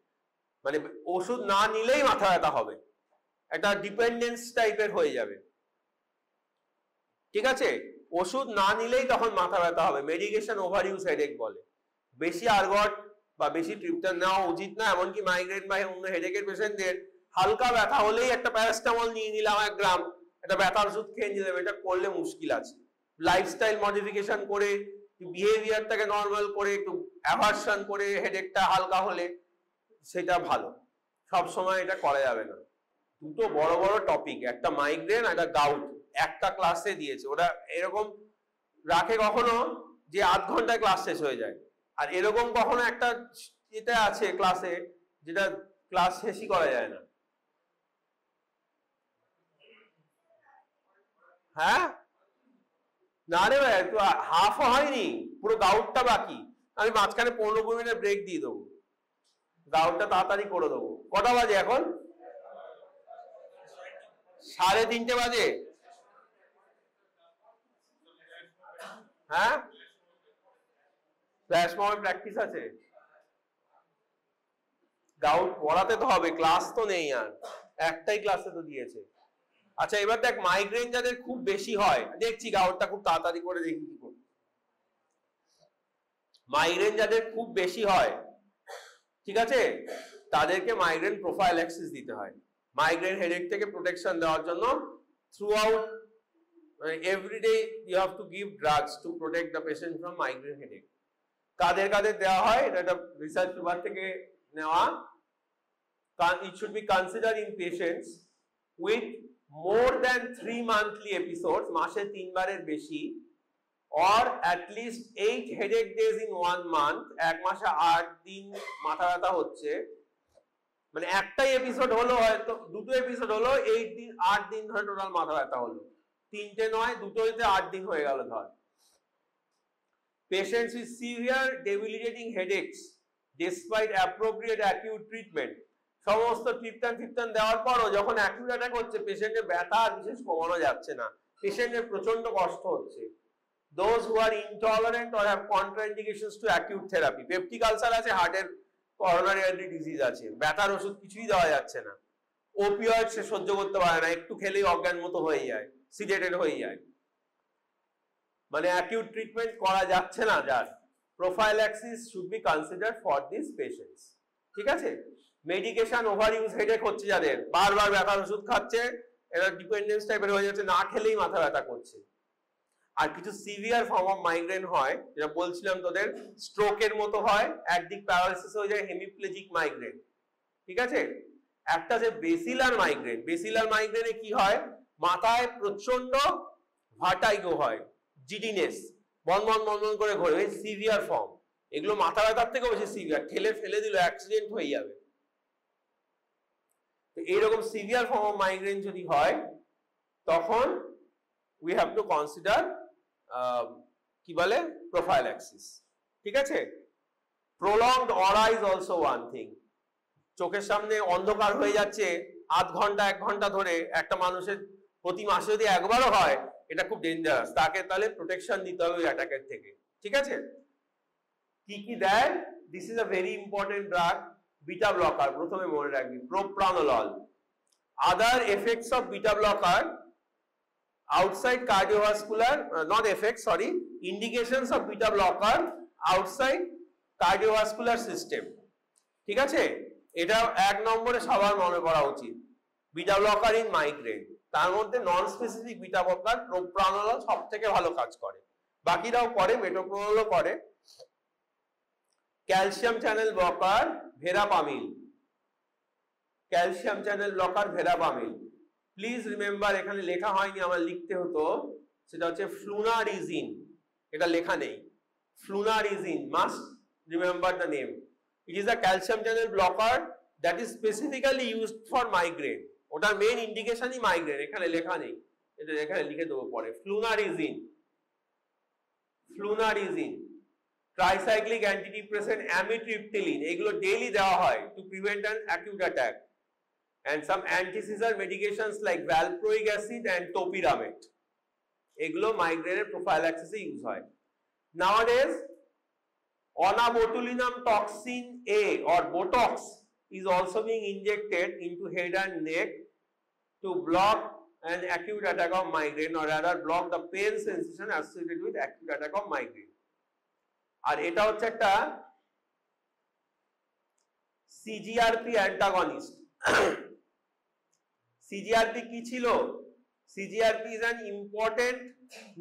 মানে ওষুধ না নিলেই মাথা ব্যথা হবে, একটা ডিপেন্ডেন্স টাইপের হয়ে যাবে। ঠিক আছে, ওষুধ না নিলেই তখন মাথা ব্যথা হবে, মেডিকেশন ওভারইউজ হেডেক বলে। বেশি আর্গট বা বেশি ট্রিপটান নেওয়া উচিত না। এমনকি মাইগ্রেন বা অন্য হেডেকের পেশেন্টদের হালকা ব্যথা হলেই একটা প্যারাসিটামল নিয়ে নিলাম 1 গ্রাম, একটা ব্যথার ওষুধ খেয়ে নিলাম, এটা করলে মুশকিল আছে। লাইফস্টাইল মডিফিকেশন করে, বিহেভিয়ারটাকে নর্মাল করে, একটু অ্যাভারশন করে হেডেকটা হালকা হলে সেটা ভালো। সব সময় এটা করা যাবে না। দুটো বড় বড় টপিক, একটা মাইগ্রেন, একটা গাউট, একটা ক্লাসে দিয়েছে। ওরা এরকম রাখে কখনো যে 8 ঘন্টায় ক্লাস শেষ হয়ে যায়, আর এরকম কখনো একটা এটা আছে ক্লাসে যেটা ক্লাস শেষই করা যায় না। হ্যাঁ, না রে ভাই, একটু হাফও হয়নি, পুরো গাউটটা বাকি। আমি মাঝখানে 15-20 মিনিট ব্রেক দিয়ে দেবো, গাউটটা তাড়াতাড়ি করে দেবো। কটা বাজে এখন? 3:30 বাজে। হ্যাঁ, ফ্ল্যাশ মবে প্র্যাকটিস আছে? গাউট পড়াতে তো হবে, ক্লাস তো নেই আর, একটাই ক্লাসে তো দিয়েছে। আচ্ছা এবার দেখ মাইগ্রেন যাদের খুব বেশি হয়, দেখছি গাউটটা খুব তাড়াতাড়ি করে দেখি কি করব। মাইগ্রেন যাদের খুব বেশি হয়, ঠিক আছে, তাদেরকে মাইগ্রেন প্রোফাইল্যাক্সিস দিতে হয়। মাইগ্রেন হেডেক থেকে প্রোটেকশন দেওয়ার জন্য throughout every day you have to give drugs to protect the patient from migraine headache. কাদের কাদের দেওয়া হয়, এটা রিসার্চ পেপার থেকে নেওয়া। It should be considered in patients with more than 3 monthly episodes, মাসে 3 বারের বেশি, or at least 8 headache days in 1 month, এক মাসে 8 দিন মাথা ব্যথা হচ্ছে, মানে একটাই এপিসোড হলো, হয়তো দুটো এপিসোড হলো, 8 দিন 8 দিন ধরে টোটাল মাথা ব্যথা হলো, তিনটে নয় দুটোতে 8 দিন হয়ে গেল ধর। Patients with severe debilitating headaches despite appropriate acute treatment, সমস্ত ট্রিটমেন্ট দেওয়ার পরও যখন অ্যাকিউট অ্যাটাক হচ্ছে, পেশেন্টের ব্যথা আর বিশেষ কমানো যাচ্ছে না, পেশেন্টের প্রচন্ড কষ্ট হচ্ছে। Those who are intolerant or have contraindications to acute therapy, peptic ulcer আছে, হার্টের করোনারি আর্টারি ডিজিজ আছে, ব্যথার ওষুধ কিছুই দেওয়া যাচ্ছে না, ওপিয়েড সে সহ্য করতে পারে না, একটু খেলেই অজ্ঞান মতো হয়ে যায়, সিডেটেড হয়ে যায়, মানে অ্যাকিউট ট্রিটমেন্ট করা যাচ্ছে না, যার prophylaxis should be considered for this patients. ঠিক আছে, মেডিকেশন ওভার ইউজ হেডেক হচ্ছে যাদের, বারবার ব্যথার ওষুধ খাচ্ছে, এরা ডিপেন্ডেন্স টাইপের হয়ে যাচ্ছে, না খেলেই মাথা ব্যথা করছে। আর কিছু সিভিয়ার ফর্ম অফ মাইগ্রেন হয়, যেটা বলছিলাম তোদের, স্ট্রোকের মতো হয়, একদিক প্যারালাইসিস হয়ে যায়, হেমিপ্লেজিক মাইগ্রেন। ঠিক আছে, একটা যে বেসিলার মাইগ্রেন, বেসিলার মাইগ্রেনে কি হয়, মাথায় প্রচন্ড ভার্টাইগো হয়, জিডিনেস, বন বন বন বন করে ঘোরে, সিভিয়ার ফর্ম। এগুলো মাথা ব্যথার থেকেও বেশি সিভিয়ার, ঠেলে ফেলে দিল অ্যাক্সিডেন্ট হয়ে যাবে। তো এইরকম সিভিয়ার ফর্ম অফ মাইগ্রেন যদি হয়, তখন we have to consider কি বলে প্রোফাইল্যাক্সিস। ঠিক আছে, prolonged aura is also one thing, চোখের সামনে অন্ধকার হয়ে যাচ্ছে আধ ঘন্টা 1 ঘন্টা ধরে একটা মানুষের, প্রতি মাসে যদি একবারও হয়, এটা খুব ডেঞ্জারাস, তাকে তাহলে প্রোটেকশন দিতে হবে ওই অ্যাটাকের থেকে। ঠিক আছে, কি কি দেয়, this is a very important drug, beta blocker, প্রথমে মনে রাখবি, propranolol. Other effects of beta blocker outside cardiovascular, not effects, sorry, indications of beta blocker outside cardiovascular system. ঠিক আছে, এটা 1 নম্বরে সবার মনে করা উচিত, বিটা ব্লকার ইন মাইগ্রেন। তার মধ্যে non specific beta blocker propranolol সব থেকে ভালো কাজ করে, বাকিরাও করে, মেটোপ্রোনলও করে। Calcium channel blocker verapamil, calcium channel blocker verapamil. Please remember, এখানে লেখা হয়নি, আমার লিখতে হতো, সেটা হচ্ছে ফ্লুনারিজিন, এটা লেখা নেই, flunarizine, must remember the name. It is a calcium channel blocker that is specifically used for migraine, ওটার মেইন ইন্ডিকেশনই মাইগ্রেন, এখানে লেখা নেই, এটা এখানে লিখে দেবো পরে। Flunarizine, flunarizine, tricyclic antidepressant amitriptyline, এগুলো ডেইলি দেওয়া হয় to prevent an acute attack. And some anti-seizure medications like valproic acid and topiramate, এগুলো মাইগ্রেনের প্রোফাইল্যাক্সিসে ইউজ হয়। Nowadays onabotulinum toxin A or Botox is also being injected into head and neck to block an acute attack of migraine, or rather block the pain sensation associated with acute attack of migraine. আর এটা হচ্ছে একটা CGRP antagonist। CGRP কি ছিল? CGRP is an important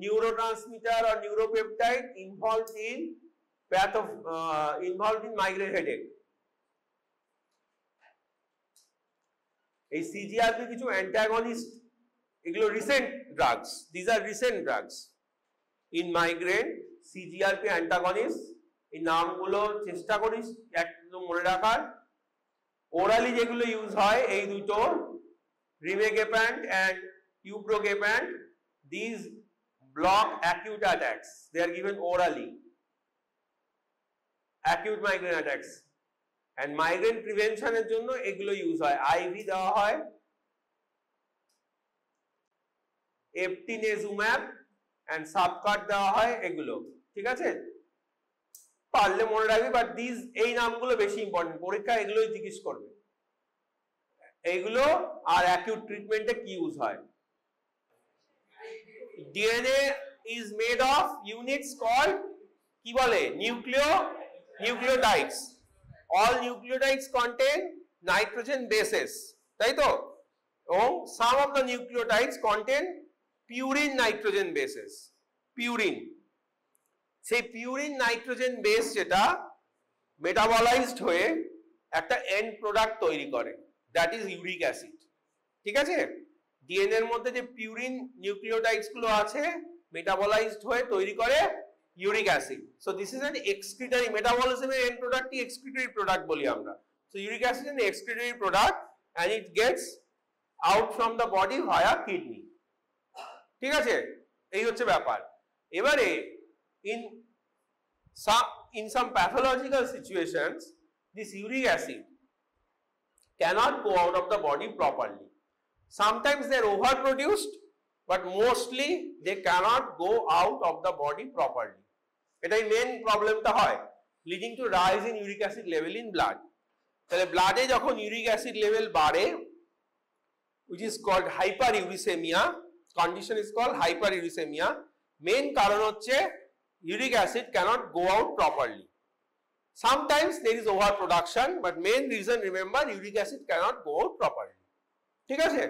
neurotransmitter or neuropeptide involved in migraine headache. এই CGRP কিছু অ্যান্টাগনিস্ট, এগুলো recent drugs, this are recent drugs in migraine. CGRP antagonist, এই নামগুলো চেষ্টা করিস একদম মনে রাখার। ওরালি যেগুলো ইউজ হয়, এই দুটো rimegepant and ubrogepant, these block acute attacks, they are given orally, acute migraine attacks, and migraine prevention এর জন্য এগুলো ইউজ হয়, IV দেওয়া হয়, Eftinezumab and Subcut দেওয়া হয়, এগুলো। ঠিক আছে, পারলে মনে রাখবি, বাট দিস এই নামগুলো বেশি ইম্পর্টেন্ট, পরীক্ষা এগুলোই জিজ্ঞেস করবে, এইগুলো। আর অ্যাকিউট ট্রিটমেন্টে কি ইউজ হয়? DNA is made of units called কি বলে? Nucleotides. All nucleotides contain nitrogen bases, তাই তো? এবং some of the nucleotides contain purine nitrogen bases. Purine, সেই পিউরিন নাইট্রোজেন বেস যেটা মেটাবলাইজড হয়ে একটা এন্ড প্রোডাক্ট তৈরি করে, দ্যাট ইজ ইউরিক অ্যাসিড। ঠিক আছে? ডিএনএ এর মধ্যে যে পিউরিন নিউক্লিওটাইডস গুলো আছে মেটাবলাইজড হয়ে তৈরি করে uric acid. So this is an excretory, মেটাবলিজমের এন্ড প্রোডাক্টই এক্সক্রিটরি প্রোডাক্ট বলি আমরা। So uric acid is an excretory product and it gets out from the body via kidney. ঠিক আছে? এই হচ্ছে ব্যাপার। এবারে in some pathological situations this uric acid cannot go out of the body properly. Sometimes they are overproduced, but mostly they cannot go out of the body properly. এটাই মেন প্রবলেমটা হয়, leading to rise in uric acid level in blood. তাহলে ব্লাডে যখন ইউরিক অ্যাসিড লেভেল বাড়ে, which is called hyperuricemia, condition is called hyperuricemia, main কারণ হচ্ছে uric acid cannot go out properly. Sometimes there is overproduction, but main reason, remember, uric acid cannot go out properly. ঠিক আছে?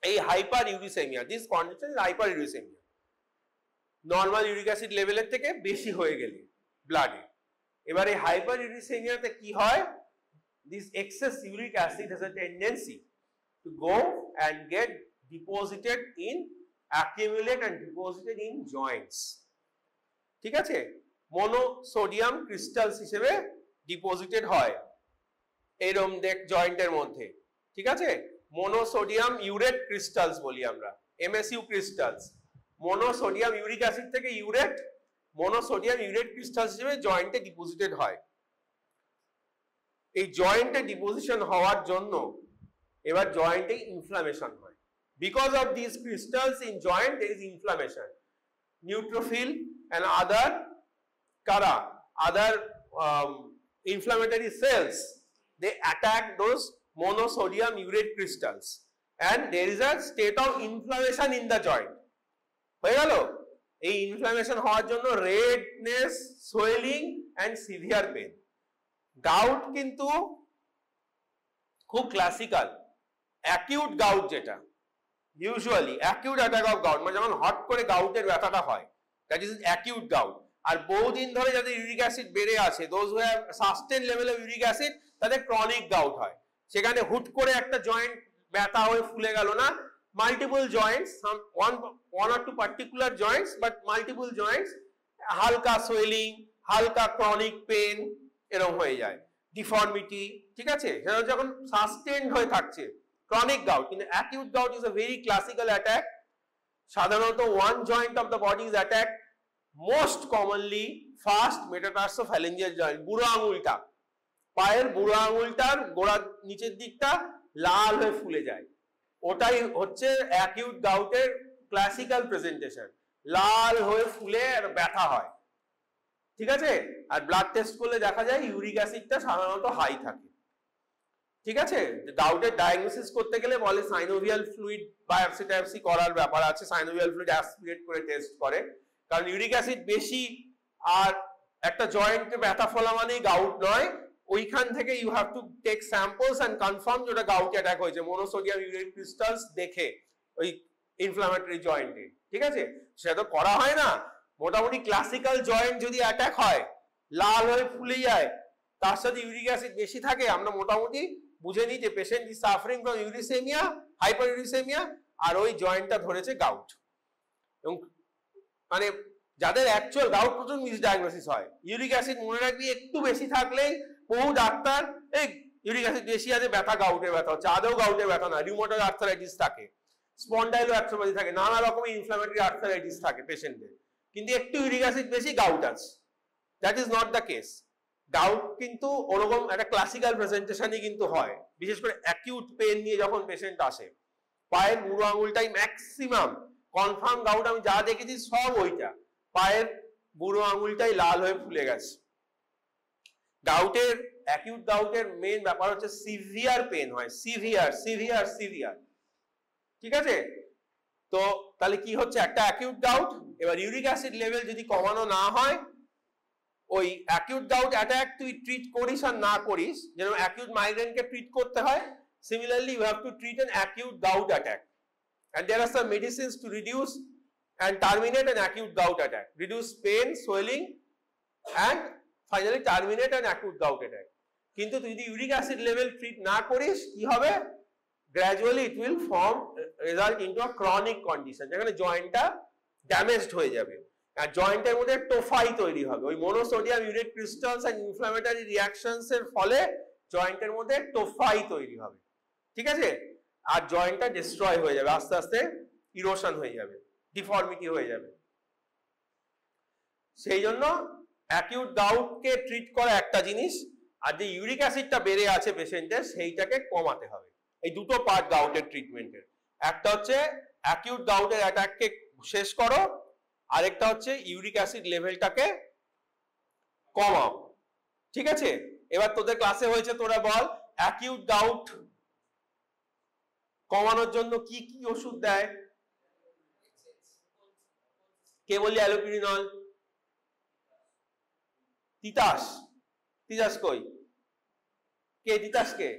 এই hyperuricemia, this condition is hyperuricemia. Normal uric acid লেভেলের থেকে বেশি হয়ে গেলে ব্লাডে। এবার এই হাইপারইউরিসেমিয়াতে কি হয়? This excess uric acid has a tendency to go and get deposited in, accumulate and deposited in joints. ঠিক আছে? মোনোসোডিয়াম ক্রিস্টালস হিসেবে ডিপোজিটেড হয় এরকম দেখ জয়েন্টের মধ্যে। ঠিক আছে? মোনোসোডিয়াম ইউরেট ক্রিস্টালস বলি আমরা, এমএসইউ ক্রিস্টালস। মোনোসোডিয়াম ইউরিক অ্যাসিড থেকে ইউরেট, মোনোসোডিয়াম ইউরেট ক্রিস্টালস হিসেবে জয়েন্টে ডিপোজিটেড হয়। এই জয়েন্টে ডিপোজিশন হওয়ার জন্য এবার জয়েন্টে ইনফ্লামেশন হয়। Because of this crystals in joint there is inflammation. Neutrophil and other inflammatory cells, they attack those monosodium urate crystals and there is a state of inflammation in the joint. হয়ে গেল? এই ইনফ্লামেশন হওয়ার জন্য redness, swelling and severe pain. Gout কিন্তু খুব ক্লাসিক্যাল। অ্যাকিউট গাউট যেটা, usually acute attack of gout, মানে যখন হট করে গাউটের ব্যথাটা হয়, that is acute gout. আর বহুদিন ধরে যাদের ইউরিক অ্যাসিড বেড়ে আছে, those who have sustained level of uric acid, তাদের ক্রনিক গাউট হয়। সেখানে হুট করে একটা জয়েন্ট ব্যথা হয়ে ফুলে গেল না, multiple Joints, one or two particular joints, but multiple joints, হালকা সোয়েলিং, হালকা ক্রনিক পেন এরকম হয়ে যায়, ডিফর্মিটি। ঠিক আছে? সেটা যখন সাস্টেইনড হয়ে থাকছে ক্রনিক গাউট। কিন্তু acute gout is a very classical attack. সাধারণত one joint of the body is attacked, most commonly first metatarsophalangeal joint, বুড়ো আঙুলটা, পায়ের বুড়ো আঙুলটার গোড়ার নিচের দিকটা লাল হয়ে ফুলে যায়, ওটাই হচ্ছে অ্যাকিউট গাউটের ক্লাসিক্যাল প্রেজেন্টেশন। লাল হয়ে ফুলে আর ব্যথা হয়। ঠিক আছে? আর ব্লাড টেস্ট করলে দেখা যায় ইউরিক অ্যাসিডটা সাধারণত হাই থাকে। ঠিক আছে? গাউটের ডায়াগনোসিস করতে গেলে বলে সাইনোভিয়াল ফ্লুইড বায়োপসি টায়োপসি করার ব্যাপার আছে, সাইনোভিয়াল ফ্লুইড অ্যাসপিরেট করে টেস্ট করে, কারণ ইউরিক অ্যাসিড বেশি আর একটা জয়েন্টে ব্যথা ফলা মানেই গাউট নয়। ওইখান থেকে you have to take samples and confirm যেটা গাউট অ্যাটাক হয়েছে মোনোসোডিয়াম ইউরেট ক্রিস্টালস দেখে ওই ইনফ্লামেটরি জয়েন্টে। ঠিক আছে? সেটা তো করা হয় না। মোটামুটি ক্লাসিক্যাল জয়েন্ট যদি অ্যাটাক হয়, লাল হয়ে ফুলে যায়, তার সাথে ইউরিক অ্যাসিড বেশি থাকে, আমরা মোটামুটি বুঝে নিই যে patient is suffering from uricaemia, হাইপারইউরিসেমিয়া, আর ওই জয়েন্টটা ধরেছে গাউট। এবং মানে যাদের অ্যাকচুয়াল গাউট প্রচুর মিসডায়াগনোসিস হয়। ইউরিক অ্যাসিড মনে রাখবি একটু বেশি থাকলেই বহু ডাক্তার এই ইউরিক অ্যাসিড বেশি আছে, ব্যথা গাউটের ব্যথা হচ্ছে, আদৌ গাউটের ব্যথা না, রিউমাটয়েড আর্থারাইটিস থাকে, স্পন্ডাইলোআর্থ্রোপ্যাথি থাকে, নানা রকমের ইনফ্লামেটরি আর্থারাইটিস থাকে পেশেন্টের, কিন্তু একটু ইউরিক অ্যাসিড বেশি গাউট আছে। That is not the case. Gout কিন্তু ওরকম একটা ক্লাসিক্যাল প্রেজেন্টেশনই কিন্তু হয়, বিশেষ করে অ্যাকিউট পেন নিয়ে যখন পেশেন্ট আসে। পায়ের বুড়ো আঙুলটাই ম্যাক্সিমাম কনফার্ম গাউট আমি যা দেখেছি সব ওইটা, পায়ের বুড়ো আঙুলটাই লাল হয়ে ফুলে গেছে, গাউটের অ্যাকিউট গাউটের মেইন ব্যাপার হচ্ছে সিভিয়ার পেন হয়, সিভিয়ার, ঠিক আছে? তো তাহলে কি হচ্ছে, একটা অ্যাকিউট গাউট, এবার ইউরিক অ্যাসিড লেভেল যদি কমানো না হয়, ওই অ্যাকিউট গাউট অ্যাটাক তুই ট্রিট করিস আর না করিস, যেমন অ্যাকিউট মাইগ্রেনকে ট্রিট করতে হয়, similarly you have to treat an acute gout attack, and there are some medicines to reduce and terminate an acute gout attack, reduce pain, swelling, and finally terminate an acute gout attack. কিন্তু তুই যদি ইউরিক অ্যাসিড লেভেল ট্রিট না করিস, কি হবে, gradually it will result into a chronic condition, যেখানে জয়েন্টটা ড্যামেজড হয়ে যাবে, আর জয়েন্টের মধ্যে টোফাই তৈরি হবে, ওই monosodium urate crystals and inflammatory reactions এর ফলে জয়েন্টের মধ্যে টোফাই তৈরি হবে, ঠিক আছে? আর জয়েন্টটা ডিস্ট্রয় হয়ে যাবে, আস্তে আস্তে ইরোশন হয়ে যাবে, ডিফর্মিটি হয়ে যাবে। সেই জন্য অ্যাকিউট গাউটকে ট্রিট করা একটা জিনিস, আর যে ইউরিক অ্যাসিডটা বেড়ে আছে পেশেন্টের, সেইটাকে কমাতে হবে। এই দুটো পার্ট গাউটের ট্রিটমেন্টের, একটা হচ্ছে অ্যাকিউট গাউটের অ্যাটাককে শেষ করো, আরেকটা হচ্ছে ইউরিক অ্যাসিড লেভেলটাকে কমাও, ঠিক আছে? এবার তোদের ক্লাসে হয়েছে, তোরা বল অ্যাকিউট গাউট কমানোর জন্য কি কি ওষুধ দেয়? কে বললি? অ্যালোপিরিনল। তিতাস, তিতাস কই? কে তিতাস? কে?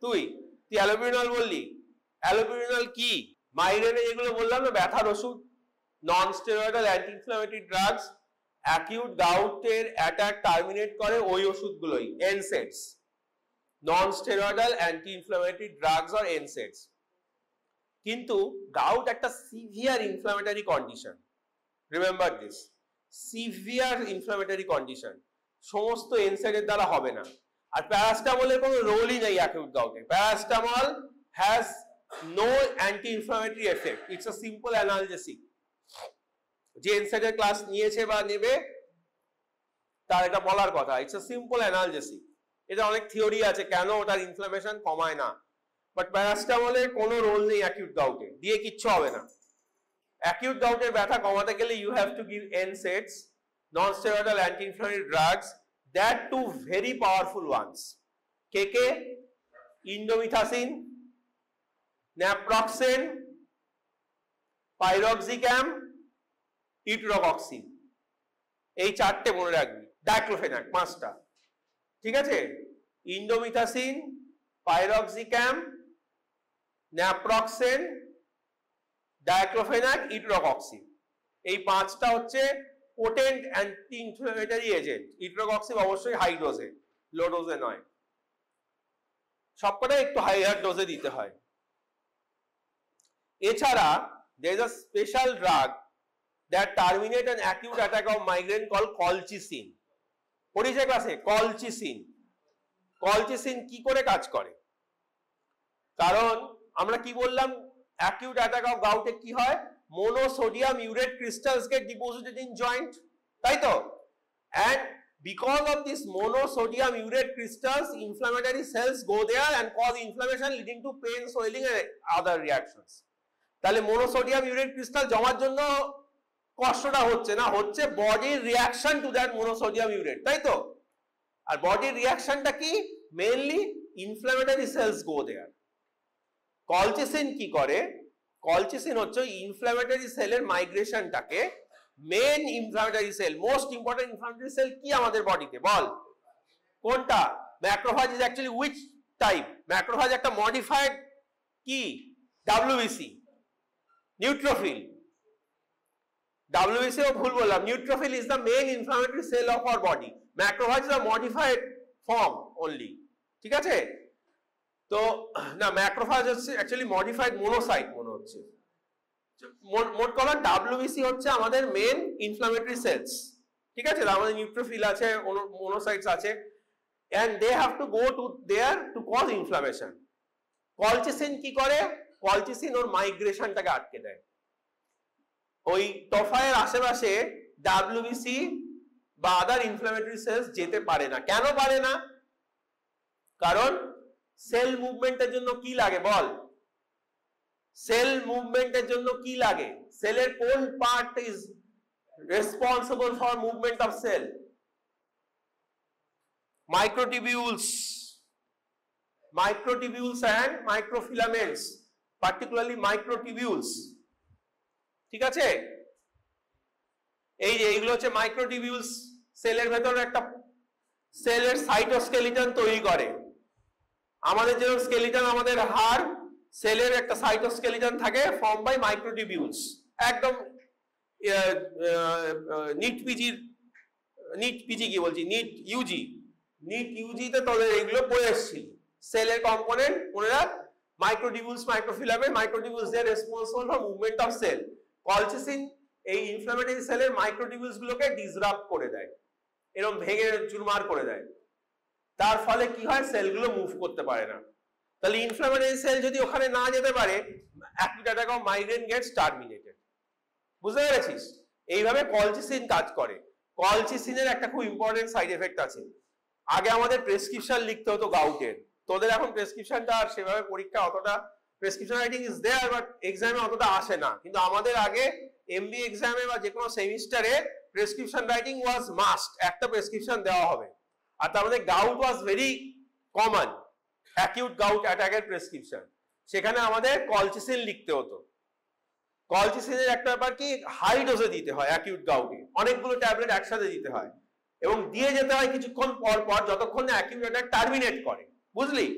তুই অ্যালোপিরিনল বললি। অ্যালোপিরিনল কি? মাইগ্রেনে যেগুলো বললাম না, ব্যথার ওষুধ, non steroidal anti inflammatory drugs, acute গাউটের অ্যাটাক টার্মিনেট করে ওই ওষুধগুলোই, NSAIDs, non steroidal anti inflammatory drugs আর এনসেডস। কিন্তু গাউট একটা severe inflammatory condition, remember this, severe inflammatory condition, সমস্ত এনসেডের দ্বারা হবে না। আর প্যারাসিটামলের কোনো রোলই নেই অ্যাকিউট গাউটে। Paracetamol has no anti inflammatory effect, it's a simple analgesic. যে এনসেডের ক্লাস নিয়েছে বা নেবে তার এটা বলার কথা, ইটস আ সিম্পল অ্যানালজেসিক। এটা অনেক থিওরি আছে কেন ওটার ইনফ্ল্যামেশন কমায় না, বাট প্যারাসিটামলের কোনো রোল নেই অ্যাকিউট গাউটে, দিয়ে কিচ্ছু হবে না। অ্যাকিউট গাউটের ব্যথা কমাতে গেলে you have to give NSAIDs, non-steroidal anti-inflammatory drugs, that too very powerful ones. KK, indomethacin, naproxen, piroxicam, ইট্রোকক্সিন, এই চারটে মনে রাখবি। ডাইক্লোফেনাক, পাঁচটা, ঠিক আছে? ইন্ডোমিথাসিন, পাইরক্সিক্যাম, ন্যাপ্রক্সেন, ডাইক্লোফেনাক, ইট্রোকক্সিন, এই পাঁচটা হচ্ছে পোটেন্ট অ্যান্টি ইনফ্ল্যামেটরি এজেন্ট। ইট্রোকক্সিন অবশ্যই হাই ডোজে, লো ডোজে নয়, সবকটাই একটু হাইয়ার ডোজে দিতে হয়। এছাড়া there is a special drug that terminate an acute attack of migraine called colchicine. পড়েছে ক্লাসে? কলচিসিন। কলচিসিন কি করে কাজ করে? কারণ আমরা কি বললাম, অ্যাকিউট অ্যাটাক অফ গাউটে কি হয়, monosodium urate crystals get deposited in joint, তাই তো? and because of this monosodium urate crystals, inflammatory cells go there and cause inflammation leading to pain, swelling and other reactions. তাহলে মোনোসোডিয়াম ইউরেট ক্রিস্টাল জমার জন্য কষ্টটা হচ্ছে না, হচ্ছে বডির reaction to that monosodium urate, তাই তো? আর বডির রিয়াকশনটা কি? Mainly inflammatory cells go there. Colchicine কি করে? কলচিসিন হচ্ছে ইনফ্ল্যামেটরি সেলের মাইগ্রেশনটাকে, main inflammatory cell, most important inflammatory cell কি আমাদের বডিতে, বল কোনটা? Macrophage is actually which type? Macrophage একটা মডিফাইড কি? WBC, neutrophil. WBC ও ভুল বললাম, neutrophil is the main inflammatory cell of our body, macrophage is a modified form only, ঠিক আছে? তো না, ম্যাক্রোফাজ হচ্ছে অ্যাকচুয়ালি মডিফাইড মোনোসাইট মনে হচ্ছে। মোট কথা WBC হচ্ছে আমাদের মেইন ইনফ্ল্যামেটরি সেলস, ঠিক আছে? আমাদের নিউট্রোফিল আছে, মোনোসাইটস আছে, and they have to go to there to cause inflammation. Colchicine কি করে? কলচিসিন ওর মাইগ্রেশনটাকে আটকে দেয়, ওই টোফায়ের আশেপাশে WBC বা আদার ইনফ্ল্যামেটরি সেলস যেতে পারে না। কেন পারে না? কারণ সেল মুভমেন্টের জন্য কি লাগে বল? সেল মুভমেন্টের জন্য কি লাগে? সেলের কোন part is responsible for movement of cell? microtubules and microfilaments, particularly microtubules, ঠিক আছে? এই যে এইগুলো হচ্ছে মাইক্রোটিবিউলস, সেলের ভেতরে একটা সেলের সাইটোস্কেলিটন তৈরি করে। আমাদের যে স্কেলিটন, আমাদের হাড়, সেলের একটা সাইটোস্কেলিটন থাকে ফর্ম বাই মাইক্রোটিবিউলস। একদম নিট পিজি কি বলছি, নিট ইউজিতে তোদের এগুলো পড়ে এসেছিল। সেলের কম্পোনেন্ট মনে রাখ, microtubules, microfilament. Microtubules they are responsible for movement of cell. Colchicine এই ইনফ্ল্যামেটরি সেলের মাইক্রোটিবিউলস গুলোকে ডিসরাপ্ট করে দেয়, এরকম ভেঙে চুরমার করে দেয়। তার ফলে কি হয়, সেলগুলো মুভ করতে পারে না। তাহলে ইনফ্ল্যামেটরি সেল যদি ওখানে না যেতে পারে, acute attack of migraine gets terminated. বুঝতে পেরেছিস? এইভাবে কলচিসিন কাজ করে। কলচিসিনের একটা খুব ইম্পর্টেন্ট সাইড এফেক্ট আছে। আগে আমাদের প্রেসক্রিপশন লিখতে হতো গাউটের, তোদের এখন প্রেসক্রিপশনটা আর সেভাবে পরীক্ষা অতটা, prescription writing is there but এক্সামে অতটা আসে না। কিন্তু আমাদের আগে এমবি এক্সামে বা যে কোনো সেমিস্টারে প্রেসক্রিপশন রাইটিং ওয়াজ মাস্ট, একটা প্রেসক্রিপশন দেওয়া হবে। আর তার মধ্যে gout was very common, acute gout অ্যাটাকের প্রেসক্রিপশন। সেখানে আমাদের কলচিসিন লিখতে হতো। কলচিসিনের একটা ব্যাপার কি, হাই ডোজে দিতে হয় অ্যাকিউট গাউটে, অনেকগুলো ট্যাবলেট একসাথে দিতে হয় এবং দিয়ে যেতে হয় কিছুক্ষণ পর পর, যতক্ষণ না অ্যাকিউট অ্যাটাক টার্মিনেট করে। বুঝলি?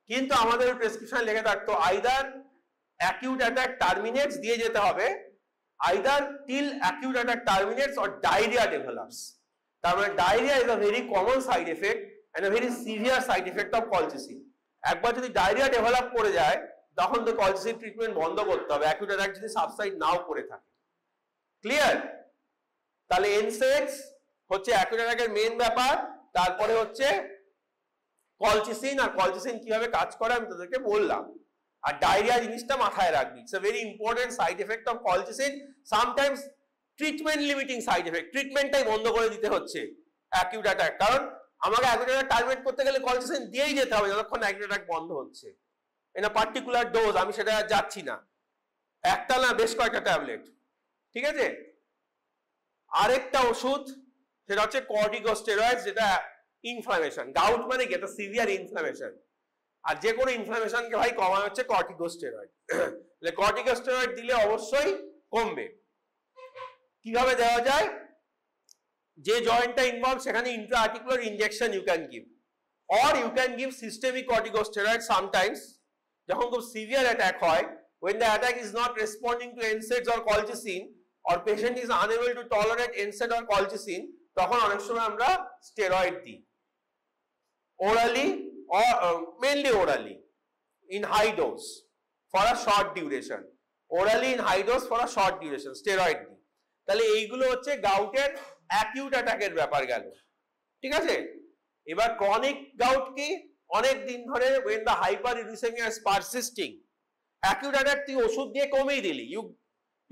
কিন্তু আমাদের প্রেসক্রিপশন লেখা থাকতো আইদার অ্যাকিউট অ্যাটাক টার্মিনেটস দিয়ে যেতে হবে, either till acute attack terminates or diarrhoea develops. তার মানে diarrhoea is a very common side effect and a very severe side effect of colchicine. একবার যদি ডায়রিয়া ডেভেলপ করে যায়, তখন তো কলচিসিন ট্রিটমেন্ট বন্ধ করতে হবে, অ্যাকিউট অ্যাটাক যদি সাবসাইড নাও করে থাকে। ক্লিয়ার? তাহলে এনসেক্স হচ্ছে অ্যাকিউট অ্যাটাকের মেইন ব্যাপার, তারপরে হচ্ছে কলচিসিন। আর কলচিসিন কিভাবে কাজ করে আমি তোদেরকে বললাম। আর ডায়রিয়া জিনিসটা মাথায় রাখবি, it's a very important side effect of colchicine. Sometimes treatment limiting side effect, ট্রিটমেন্টটাই বন্ধ করে দিতে হচ্ছে অ্যাকিউট অ্যাটাক, কারণ আমাকে অ্যাকিউট অ্যাটাক টার্মিনেট করতে গেলে কলচিসিন দিয়েই যেতে হবে যতক্ষণ অ্যাকিউট অ্যাটাক বন্ধ হচ্ছে। ইন আ পার্টিকুলার ডোজ, আমি সেটা যাচ্ছি না, একটা না বেশ কয়েকটা ট্যাবলেট। ঠিক আছে? আরেকটা ওষুধ সেটা হচ্ছে কর্টিকোস্টেরয়েড, যেটা ইনফ্লামেশন। গাউট মানে কি, এটা সিভিয়ার ইনফ্লামেশন, আর যে কোনো ইনফ্লামেশনকে ভাই কমানো হচ্ছে কর্টিকোস্টেরয়েড। তাহলে কর্টিকোস্টেরয়েড দিলে অবশ্যই কমবে। কিভাবে দেওয়া যায়? যে জয়েন্টটা ইনভলভ সেখানে intra-articular injection you can give, or you can give systemic corticosteroid sometimes. যখন খুব সিভিয়ার অ্যাটাক হয়, when the attack is not responding to NSAIDs or colchicine, or patient is unable to tolerate NSAID or colchicine, তখন অনেক সময় আমরা স্টেরয়েড দিই orally or mainly orally in high dose for a short duration, orally in high dose for a short duration steroid দিই। তাহলে এইগুলো হচ্ছে গাউটের অ্যাকিউট অ্যাটাকের ব্যাপার গেল। ঠিক আছে? এবার ক্রনিক গাউট কি, অনেক দিন ধরে when the hyperuricemia is persisting, acute attack তুই ওষুধ দিয়ে কমিয়ে দিলি,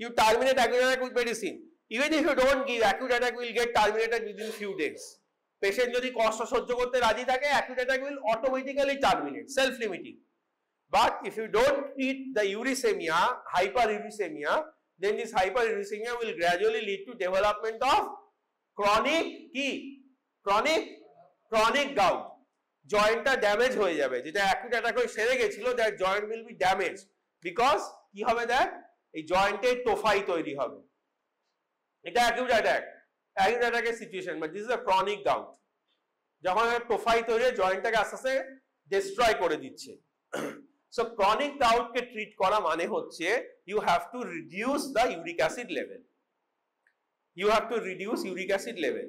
you terminate acute attack with medicine. Even if you don't give, acute attack will get terminated within few days. Patient যদি কষ্ট সহ্য করতে রাজি থাকে, acute attack will automatically terminate, self limiting. But if you don't treat the uricemia, hyperuricemia, then this hyperuricemia will gradually lead to development of chronic কি, chronic gout. জয়েন্টটা ড্যামেজ হয়ে যাবে, যেটা অ্যাকিউট অ্যাটাক হয়ে সেরে গেছিল, that joint will be damage because কি হবে, দেখ এই জয়েন্টে টোফাই তৈরি হবে। এটা অ্যাকিউট অ্যাটাকের situation, but this is a chronic gout. যখন টোফাই তৈরি হয়, জয়েন্টটাকে আস্তে আস্তে ডিস্ট্রয় করে দিচ্ছে। সো ক্রনিক গাউটকে ট্রিট করা মানে হচ্ছে you have to reduce the uric acid level,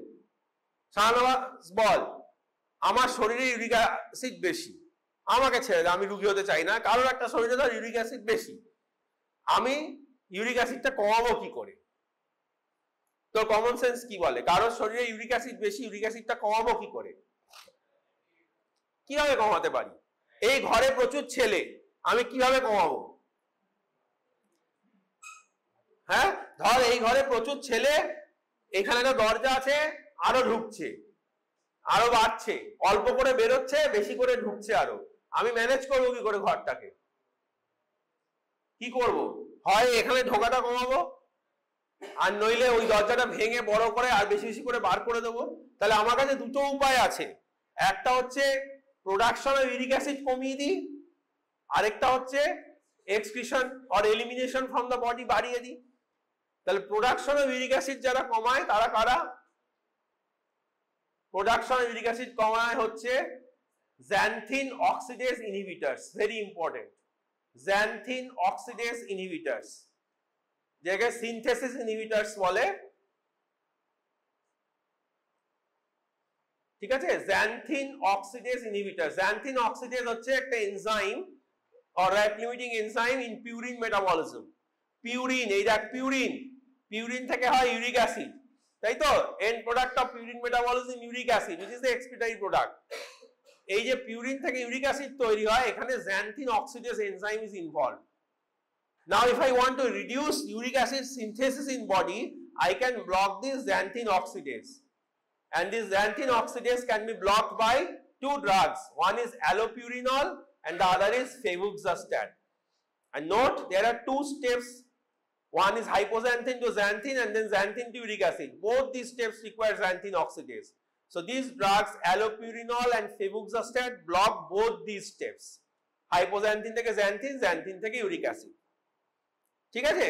Shahnawaz বল, আমার শরীরে ইউরিক অ্যাসিড বেশি, আমাকে ছেড়ে দাও, আমি রুগী হতে চাই না। কারোর একটা শরীরে ধর ইউরিক অ্যাসিড বেশি, আমি ইউরিক অ্যাসিডটা কমাবো কি করে? তো কমন সেন্স কি বলে, কারোর শরীরে ইউরিক অ্যাসিড বেশি, ইউরিক অ্যাসিডটা কমাবো কি করে? কিভাবে কমাতে পারি? এই ঘরে প্রচুর ছেলে, আমি কিভাবে কমাবো? হ্যাঁ, ধর এই ঘরে প্রচুর ছেলে, এখানে একটা দরজা আছে, আরো ঢুকছে, আরো বাড়ছে, অল্প করে বেরোচ্ছে, বেশি করে ঢুকছে আরো, আমি ম্যানেজ করবো কি করে ঘরটাকে? কি করব? হয় এখানে ঢোকাটা কমাবো, আর নইলে ওই দরজাটা ভেঙে বড় করে আর বেশি বেশি করে বার করে দেবো। তাহলে আমার কাছে দুটো উপায় আছে, একটা হচ্ছে প্রোডাকশন অফ ইউরিক অ্যাসিড কমিয়ে দিই, আরেকটা হচ্ছে excretion or elimination from the body বাড়িয়ে দিই। তাহলে প্রোডাকশন অফ ইউরিক অ্যাসিড যারা কমায় তারা কারা? প্রোডাকশন অফ ইউরিক অ্যাসিড কমায় হচ্ছে xanthine oxidase inhibitors, very important. xanthine oxidase inhibitors, যেটাকে সিনথেসিস ইনহিবিটরস বলে, ঠিক আছে? xanthine oxidase inhibitors, xanthine oxidase হচ্ছে একটা enzyme or rate limiting enzyme in purine metabolism. Purine, এই দেখ পিউরিন, পিউরিন থেকে হয় ইউরিক অ্যাসিড, তাই তো? And product of purine metabolism uric acid which is the excretory product. এই যে পিউরিন থেকে ইউরিক অ্যাসিড তৈরি হয়, এখানে xanthine oxidase enzyme is involved. Now if I want to reduce uric acid synthesis in body, I can block this xanthine oxidase, and this xanthine oxidase can be blocked by two drugs. One is allopurinol and the other is febuxostat. And note, there are two steps. One is hypoxanthine to xanthine and then xanthine to uric acid. Both these steps require xanthine oxidase. So these drugs, allopurinol and febuxostat, block both these steps. Hypoxanthine থেকে xanthine, xanthine থেকে uric acid. ঠিক আছে?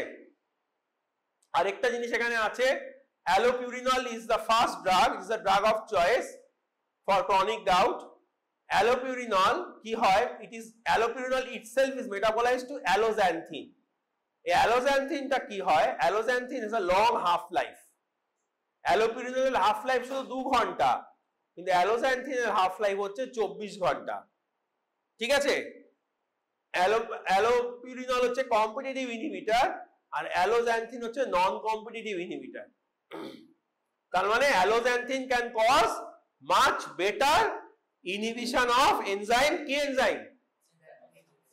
আরেকটা জিনিস এখানে আছে, allopurinol is the first drug, it is the drug of choice for chronic gout. Allopurinol কি হয়? It is allopurinol itself is metabolized to alloxanthine. এই alloxanthine টা কি হয়? Alloxanthine has a long half life. allopurinol এর হাফ লাইফ শুধু 2 ঘন্টা, কিন্তু alloxanthine এর হাফ লাইফ হচ্ছে 24 ঘন্টা। ঠিক আছে? allopurinol হচ্ছে কম্পিটিটিভ ইনহিবিটর আর alloxanthine হচ্ছে নন কম্পিটিটিভ ইনহিবিটর। তার মানে alloxanthine can cause much better inhibition of enzyme, কি এনজাইম?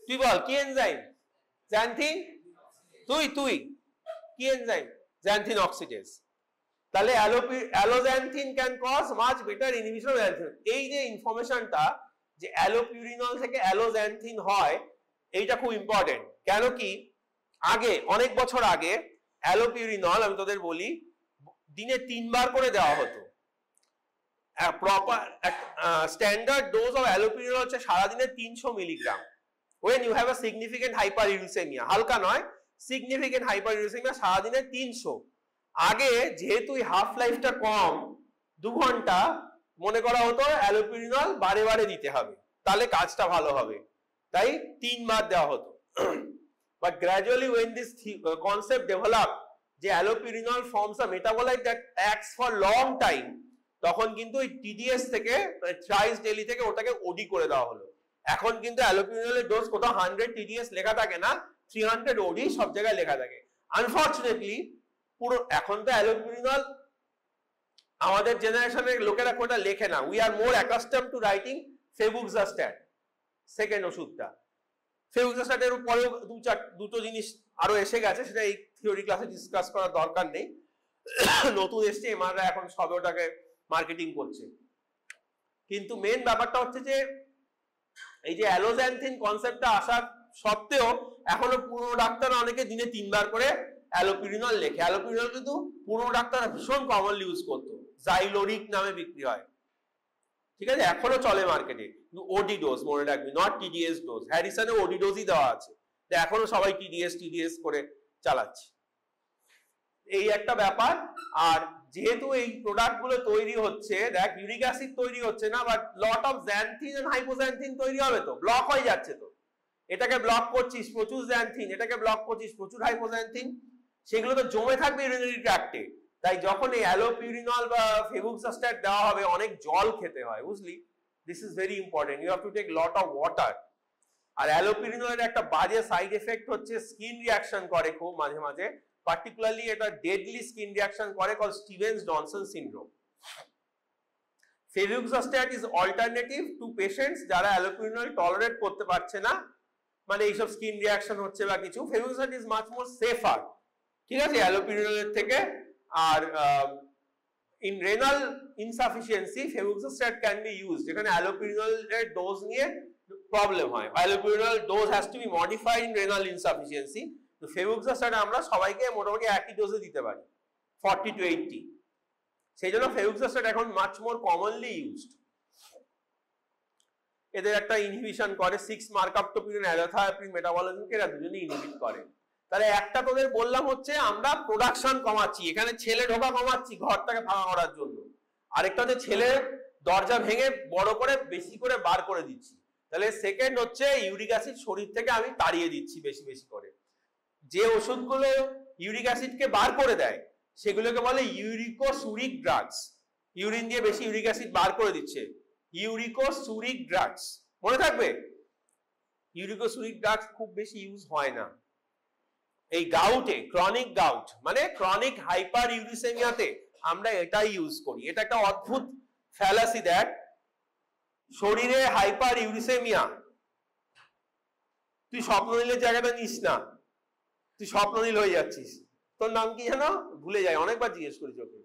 তুই বল কি এনজাইম? xanthine, তুই কি এনজাইম? xanthine oxidase। তাহলে alloxanthine can cause much better inhibition of xanthine। এই যে ইনফরমেশনটা যে allopurinol থেকে alloxanthine হয়, এইটা খুব ইম্পর্টেন্ট। কেন কি আগে অনেক বছর আগে allopurinol, আমি তোদের বলি, দিনে 3 বার করে দেওয়া হতো। Proper standard dose of allopurinol হচ্ছে সারাদিনে 300 milligram. when you have a significant hyperuricemia, হালকা নয়, significant hyperuricemia, সারাদিনে 300। আগে যেহেতু হাফ লাইফটা কম, 2 ঘন্টা, মনে করা হতো allopurinol বারে বারে দিতে হবে, তাহলে কাজটা ভালো হবে, তাই 3 বার দেওয়া হতো। but gradually when this concept developed যে allopurinol forms a metabolite that acts for long time, তখন কিন্তু এই TDS থেকে thrice daily থেকে ওটাকে OD করে দেওয়া হলো। এখন কিন্তু allopurinol এর ডোজ কোথাও 100 TDS লেখা থাকে না, 300 OD সব জায়গায় লেখা থাকে। আনফরচুনেটলি পুরো এখন তো allopurinol আমাদের জেনারেশনের লোকেরা কোটা লেখে না। We are more accustomed to writing febuxostat, second ওষুধটা। febuxostat এর উপরে দুটো জিনিস আরো এসে গেছে, সেটা এই থিওরি ক্লাসে ডিসকাস করার দরকার নেই। নতুন এসছে, এমআররা এখন সবে ওটাকে মার্কেটিং করছে। কিন্তু মেন ব্যাপারটা হচ্ছে যে এই যে alloxanthine কনসেপ্টটা আসার সত্ত্বেও এখনো পুরনো ডাক্তার অনেকে দিনে 3 বার করে allopurinol লেখে। allopurinol কিন্তু পুরনো ডাক্তাররা ভীষণ কমনলি ইউজ করতো, জাইলোরিক নামে বিক্রি হয়। ঠিক আছে? এখনো চলে মার্কেটে, কিন্তু ওডি ডোজ মনে রাখবি, নট টিডিএস ডোজ। হ্যারিসনে ওডি ডোজই দেওয়া আছে, এখনো সবাই টিডিএস করে চালাচ্ছে। এই একটা ব্যাপার। আর যেহেতু এই প্রোডাক্ট গুলো তৈরি হচ্ছে, দেখ ইউরিক অ্যাসিড তৈরি হচ্ছে না, but lot of xanthine and hypoxanthine তৈরি হবে, তো ব্লক হয়ে যাচ্ছে। তো এটাকে ব্লক করছিস প্রচুর xanthine, এটাকে ব্লক করছিস প্রচুর hypoxanthine, সেগুলো তো জমে থাকবে ইউরিনারি ট্র্যাক্টে। তাই যখন এই allopurinol বা febuxostat দেওয়া হবে, অনেক জল খেতে হয়, বুঝলি? This is very important, you have to take lot of water. আর allopurinol এর একটা বাজে সাইড এফেক্ট হচ্ছে স্কিন রিঅ্যাকশন করে খুব মাঝে মাঝে, পার্টিকুলারলি এটা ডেডলি স্কিন রিঅ্যাকশন করে, call Stevens Johnson syndrome. febuxostat is alternative to patients যারা allopurinol টলারেট করতে পারছে না, মানে এইসব স্কিন রিঅ্যাকশন হচ্ছে বা কিছু। febuxostat is much more safer, ঠিক আছে, allopurinol এর থেকে। আর in renal insufficiency febuxostat can be used, যেখানে allopurinol এর ডোজ নিয়ে প্রবলেম হয়। allopurinol dose has to be modified in renal insufficiency, তো febuxostat আমরা সবাইকে মোটামুটি একই ডোজে দিতে পারি, 40 to 80। সেই জন্য febuxostat এখন মাচ মোর কমনলি ইউজড। এদের একটা ইনহিবিশন করে 6 মার্কাপটোপিরিন অ্যালোথায়োপিন মেটাবলিজমকে এরা দুজনেই ইনহিবিট করে। তাহলে একটা তোদের বললাম হচ্ছে আমরা প্রোডাকশন কমাচ্ছি, এখানে ছেলে ঢোকা কমাচ্ছি ঘরটাকে ফাঁকা করার জন্য, আরেকটা হচ্ছে ছেলে দরজা ভেঙে বড় করে বেশি করে বার করে দিচ্ছি। তাহলে সেকেন্ড হচ্ছে ইউরিক অ্যাসিড শরীর থেকে আমি তাড়িয়ে দিচ্ছি বেশি বেশি করে। যে ওষুধগুলো ইউরিক অ্যাসিডকে বার করে দেয় সেগুলোকে বলে ইউরিকোসুরিক ড্রাগস। ইউরিন দিয়ে বেশি ইউরিক অ্যাসিড বার করে দিচ্ছে, ইউরিকোসুরিক ড্রাগস, মনে থাকবে। ইউরিকোসুরিক ড্রাগস খুব বেশি ইউজ হয় না এই গাউটে, ক্রনিক গাউট মানে ক্রনিক হাইপার ইউরিসেমিয়াতে আমরা এটাই ইউজ করি। এটা একটা অদ্ভুত ফ্যালাসি দেখ, শরীরে হাইপার ইউরিসেমিয়া, তুই স্বপ্ননীলের জায়গাটা নিস না, তুই স্বপ্ননীল হয়ে যাচ্ছিস। তোর নাম কি জানো? ভুলে যায়, অনেকবার জিজ্ঞেস করেছি ওকে।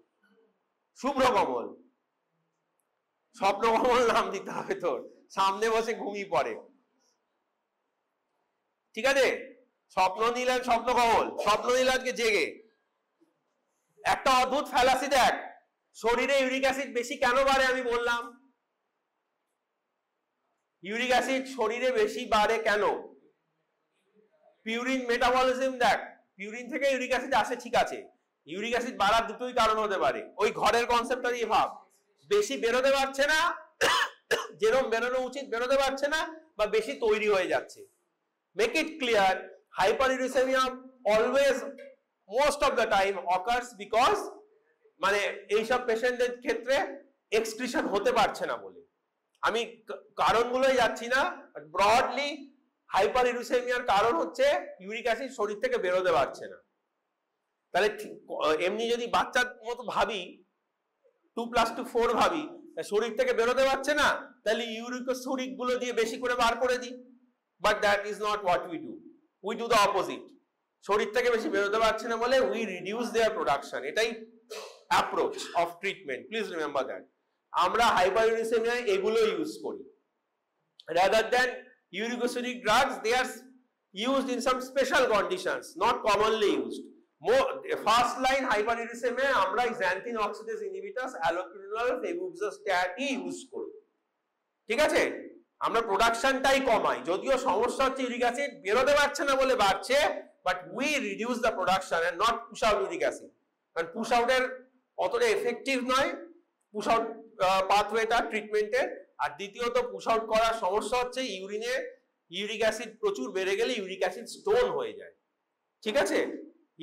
শুভ্রকমল, স্বপ্নকমল নাম দিতে হবে তোর, সামনে বসে ঘুমিয়ে পড়ে, ঠিক আছে? স্বপ্ননীল আর স্বপ্নকমল, স্বপ্ননীল আজকে জেগে। একটা অদ্ভুত ফ্যালাসি দেখ, শরীরে ইউরিক অ্যাসিড বেশি কেন বাড়ে আমি বললাম। ইউরিক অ্যাসিড শরীরে বেশি বাড়ে কেন? পিউরিন মেটাবলিজম দেখ, পিউরিন থেকে ইউরিক অ্যাসিড আসে ঠিক আছে, ইউরিক অ্যাসিড বাড়ার দুটোই কারণ হতে পারে। ওই ঘরের কনসেপ্টটা দিয়ে ভাব, বেশি বেরোতে পারছে না, যেরকম বেরোনো উচিত বেরোতে পারছে না, বা বেশি তৈরি হয়ে যাচ্ছে। Make it clear, hyperuricaemia always most of the time occurs because মানে এইসব পেশেন্টদের ক্ষেত্রে এক্সক্রিশন হতে পারছে না বলে। আমি কারণগুলোই যাচ্ছি না, ব্রডলি হাইপারইউরিসেমিয়ার কারণ হচ্ছে ইউরিক অ্যাসিড শরীর থেকে বেরোতে পারছে না। তাহলে এমনি যদি বাচ্চার মতো ভাবি, 2+2=4 ভাবি, শরীর থেকে বেরোতে পারছে না, তাহলে ইউরিকোসুরিক গুলো দিয়ে বেশি করে বার করে দিই। But that is not what we do, we do the opposite. শরীর থেকে বেশি বেরোতে পারছে না বলে উই রিডিউস দেয়ার প্রোডাকশন। এটাই approach of treatment, please remember that. আমরা হাইপারইউরিসেমিয়ায় এগুলো ইউজ করি rather than uricosuric drugs. They are used in some special conditions, not commonly used. First line hyperuricemia আমরা xanthine oxidase inhibitors, allopurinol, febuxostat use করি, ঠিক আছে? আমরা প্রোডাকশনটাই কমাই, যদিও সমস্যা হচ্ছে ইউরিক অ্যাসিড বেরোতে পারছে না বলে বাড়ছে, but we reduce the production and not push out uric acid. কারণ পুশ আউটের অতটা এফেক্টিভ নয় পুশ আউট পাথওয়েটা ট্রিটমেন্টের। আর দ্বিতীয়ত পুশ আউট করার সমস্যা হচ্ছে ইউরিনে ইউরিক অ্যাসিড প্রচুর বেড়ে গেলে ইউরিক অ্যাসিড স্টোন হয়ে যায়, ঠিক আছে?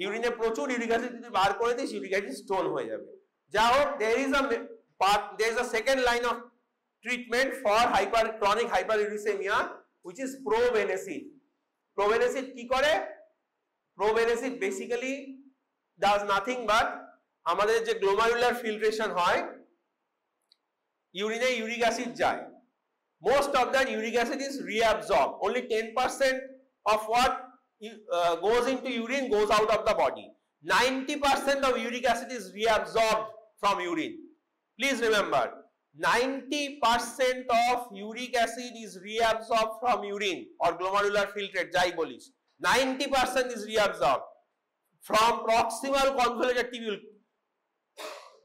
ইউরিনে প্রচুর ইউরিক অ্যাসিড যদি বার করে দিস ইউরিক অ্যাসিড স্টোন হয়ে যাবে। যা হোক, there is a second line of treatment for chronic hyperuricemia which is probenecid. Probenecid কি করে? Probenecid basically does nothing but আমাদের যে glomerular filtration হয়, ইউরিনে ইউরিক অ্যাসিড যায়, most of that uric acid is reabsorbed. Only 10% of what goes into urine goes out of the body. 90% of uric acid is reabsorbed from urine. Please remember, 90% of uric acid is reabsorbed from urine or glomerular filtrate, jai bolis. 90% is reabsorbed from proximal convoluted tubule.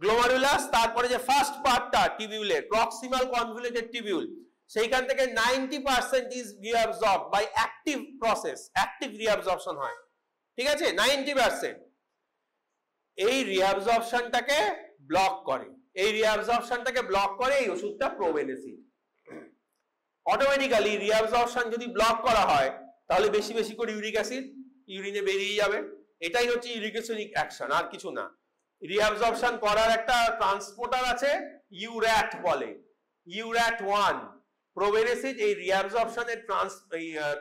Glomerulus, তারপরে যে ফার্স্ট পার্টটা টিবিউলের প্রক্সিমাল কনভলিউটেড টিবিউল, সেইখান থেকে 90% is reabsorbed by active process, active reabsorption হয়, ঠিক আছে? 90% এই রিঅ্যাবজর্পশনটাকে ব্লক করে, এই রিঅ্যাবজর্পশনটাকে ব্লক করে এই ওষুধটা প্রোবেনেসিড। অটোমেটিক্যালি রিঅ্যাবজর্পশন যদি ব্লক করা হয় তাহলে বেশি বেশি করে ইউরিক অ্যাসিড ইউরিনে বেরিয়ে যাবে। এটাই হচ্ছে ইউরিকোসুরিক অ্যাকশন, আর কিছু না। রিঅ্যাবজর্পশন করার একটা ট্রান্সপোর্টার আছে, ইউর্যাট বলে, ইউর্যাট 1। প্রোবেনেসিড এই রিঅ্যাবজর্পশনের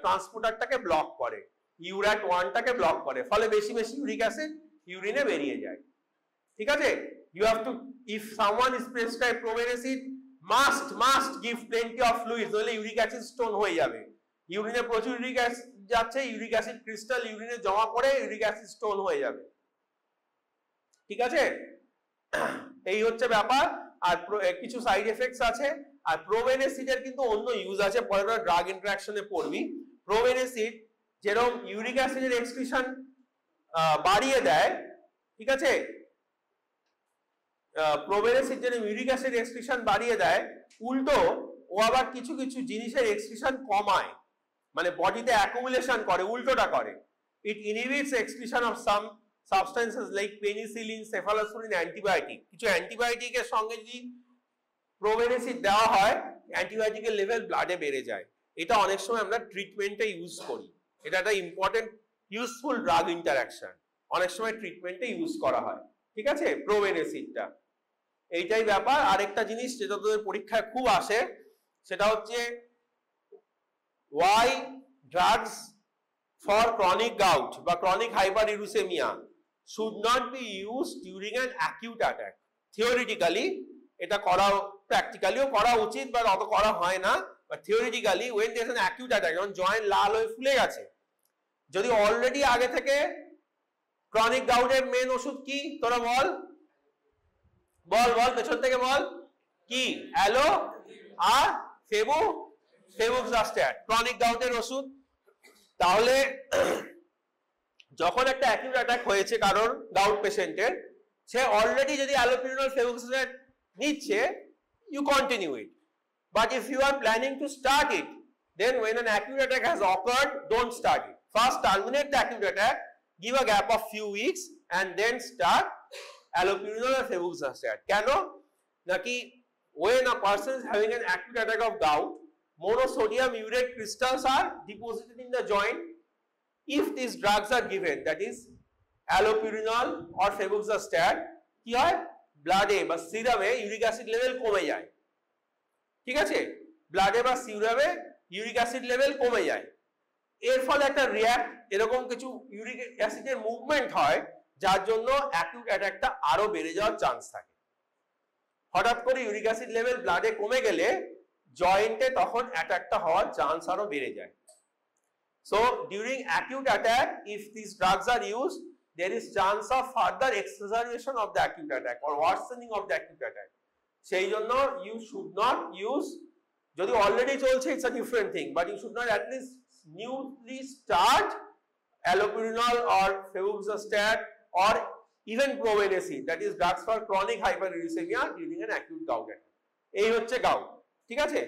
ট্রান্সপোর্টারটাকে ব্লক করে, ইউর্যাট 1টাকে ব্লক করে, ফলে বেশি বেশি ইউরিক অ্যাসিড ইউরিনে বেরিয়ে যায়, ঠিক আছে? You have to, if someone is prescribed probenecid, must give plenty of fluids, নইলে ইউরিক অ্যাসিড স্টোন হয়ে যাবে। ইউরিনে প্রচুর ইউরিক অ্যাসিড যাচ্ছে, ইউরিক অ্যাসিড ক্রিস্টাল ইউরিনে জমা পড়ে ইউরিক অ্যাসিড স্টোন হয়ে যাবে, ঠিক আছে? এই হচ্ছে ব্যাপার। আর কিছু সাইড এফেক্টস আছে। আর প্রোবেনেসিডের কিন্তু অন্য ইউজ আছে, পরে ড্রাগ ইন্টারঅ্যাকশনে পড়বি। প্রোবেনেসিড যেরকম ইউরিক অ্যাসিডের এক্সক্রিশন বাড়িয়ে দেয়, ঠিক আছে? প্রোবেনেসিড যেরকম ইউরিক অ্যাসিড এক্সক্রিশন বাড়িয়ে দেয়, উল্টো ও আবার কিছু কিছু জিনিসের এক্সক্রিশন কমায়, মানে বডিতে অ্যাকুমুলেশন করে, উল্টোটা করে। It inhibits excretion of some substances like penicillin, cephalosporin, antibiotic. কিছু অ্যান্টিবায়োটিকের সঙ্গে যদি প্রোভেনেসিড দেওয়া হয়, অ্যান্টিবায়োটিকের লেভেল ব্লাডে বেড়ে যায়। এটা অনেক সময় আমরা ট্রিটমেন্টে ইউজ করি, এটা একটা ইম্পর্টেন্ট ইউজফুল ড্রাগ ইন্টারাকশন, অনেক সময় ট্রিটমেন্টে ইউজ করা হয়, ঠিক আছে, প্রোভেনেসিডটা। এইটাই ব্যাপার। আরেকটা জিনিস যেটা তোদের পরীক্ষায় খুব আসে, সেটা হচ্ছে why drugs for chronic gout বা chronic hyperuricemia should not be used during an acute attack. Theoretically এটা করা, প্র্যাকটিক্যালিও করা উচিত, বা অত করা হয় না, but theoretically when there is an acute attack, যখন জয়েন্ট লাল হয়ে ফুলে গেছে, যদি অলরেডি আগে থেকে ক্রনিক গাউটের মেন ওষুধ কি তোরা বল বল বল পেছন থেকে বল, কি? অ্যালো আর ফেবুক্সাস্ট্যাট ক্রনিক গাউটের ওষুধ। তাহলে যখন একটা অ্যাকিউট অ্যাটাক হয়েছে কারোর গাউট পেশেন্টের, সে অলরেডি যদি অ্যালোপিরিনল ফেবুক্সাস্ট্যাট নিচ্ছে, you continue it. But if you are planning to start it, then when an acute attack has occurred, don't start it. First terminate the acute attack, give a gap of few weeks, and then start allopurinol or febuxostat. কেন? নাকি when a person is having an acute attack of gout, monosodium urate crystals are deposited in the joint. If these drugs are given, that is allopurinol or febuxostat, কি হয়? ব্লাডে বা সিরামে ইউরিক অ্যাসিড লেভেল কমে যায়, ঠিক আছে, ব্লাডে বা সিরামে ইউরিক অ্যাসিড লেভেল কমে যায়। এর ফলে একটা রিঅ্যাক্ট, এরকম কিছু ইউরিক অ্যাসিডের মুভমেন্ট হয়, যার জন্য অ্যাকিউট অ্যাটাকটা আরো বেড়ে যাওয়ার চান্স থাকে। হঠাৎ করে ইউরিক অ্যাসিড লেভেল ব্লাডে কমে গেলে জয়েন্টে তখন অ্যাটাকটা হওয়ার চান্স আরো বেড়ে যায়। So during acute attack, if this drugs are used, there is chance of further exacerbation of the acute attack or worsening of the acute attack. সেই জন্য you should not use, যদি already চলছে it's a different thing, but you should not at least newly start allopurinol or febuxostat or even probenecid, that is drugs for chronic hyperuricemia during an acute gout attack. এই হচ্ছে gout, ঠিক আছে।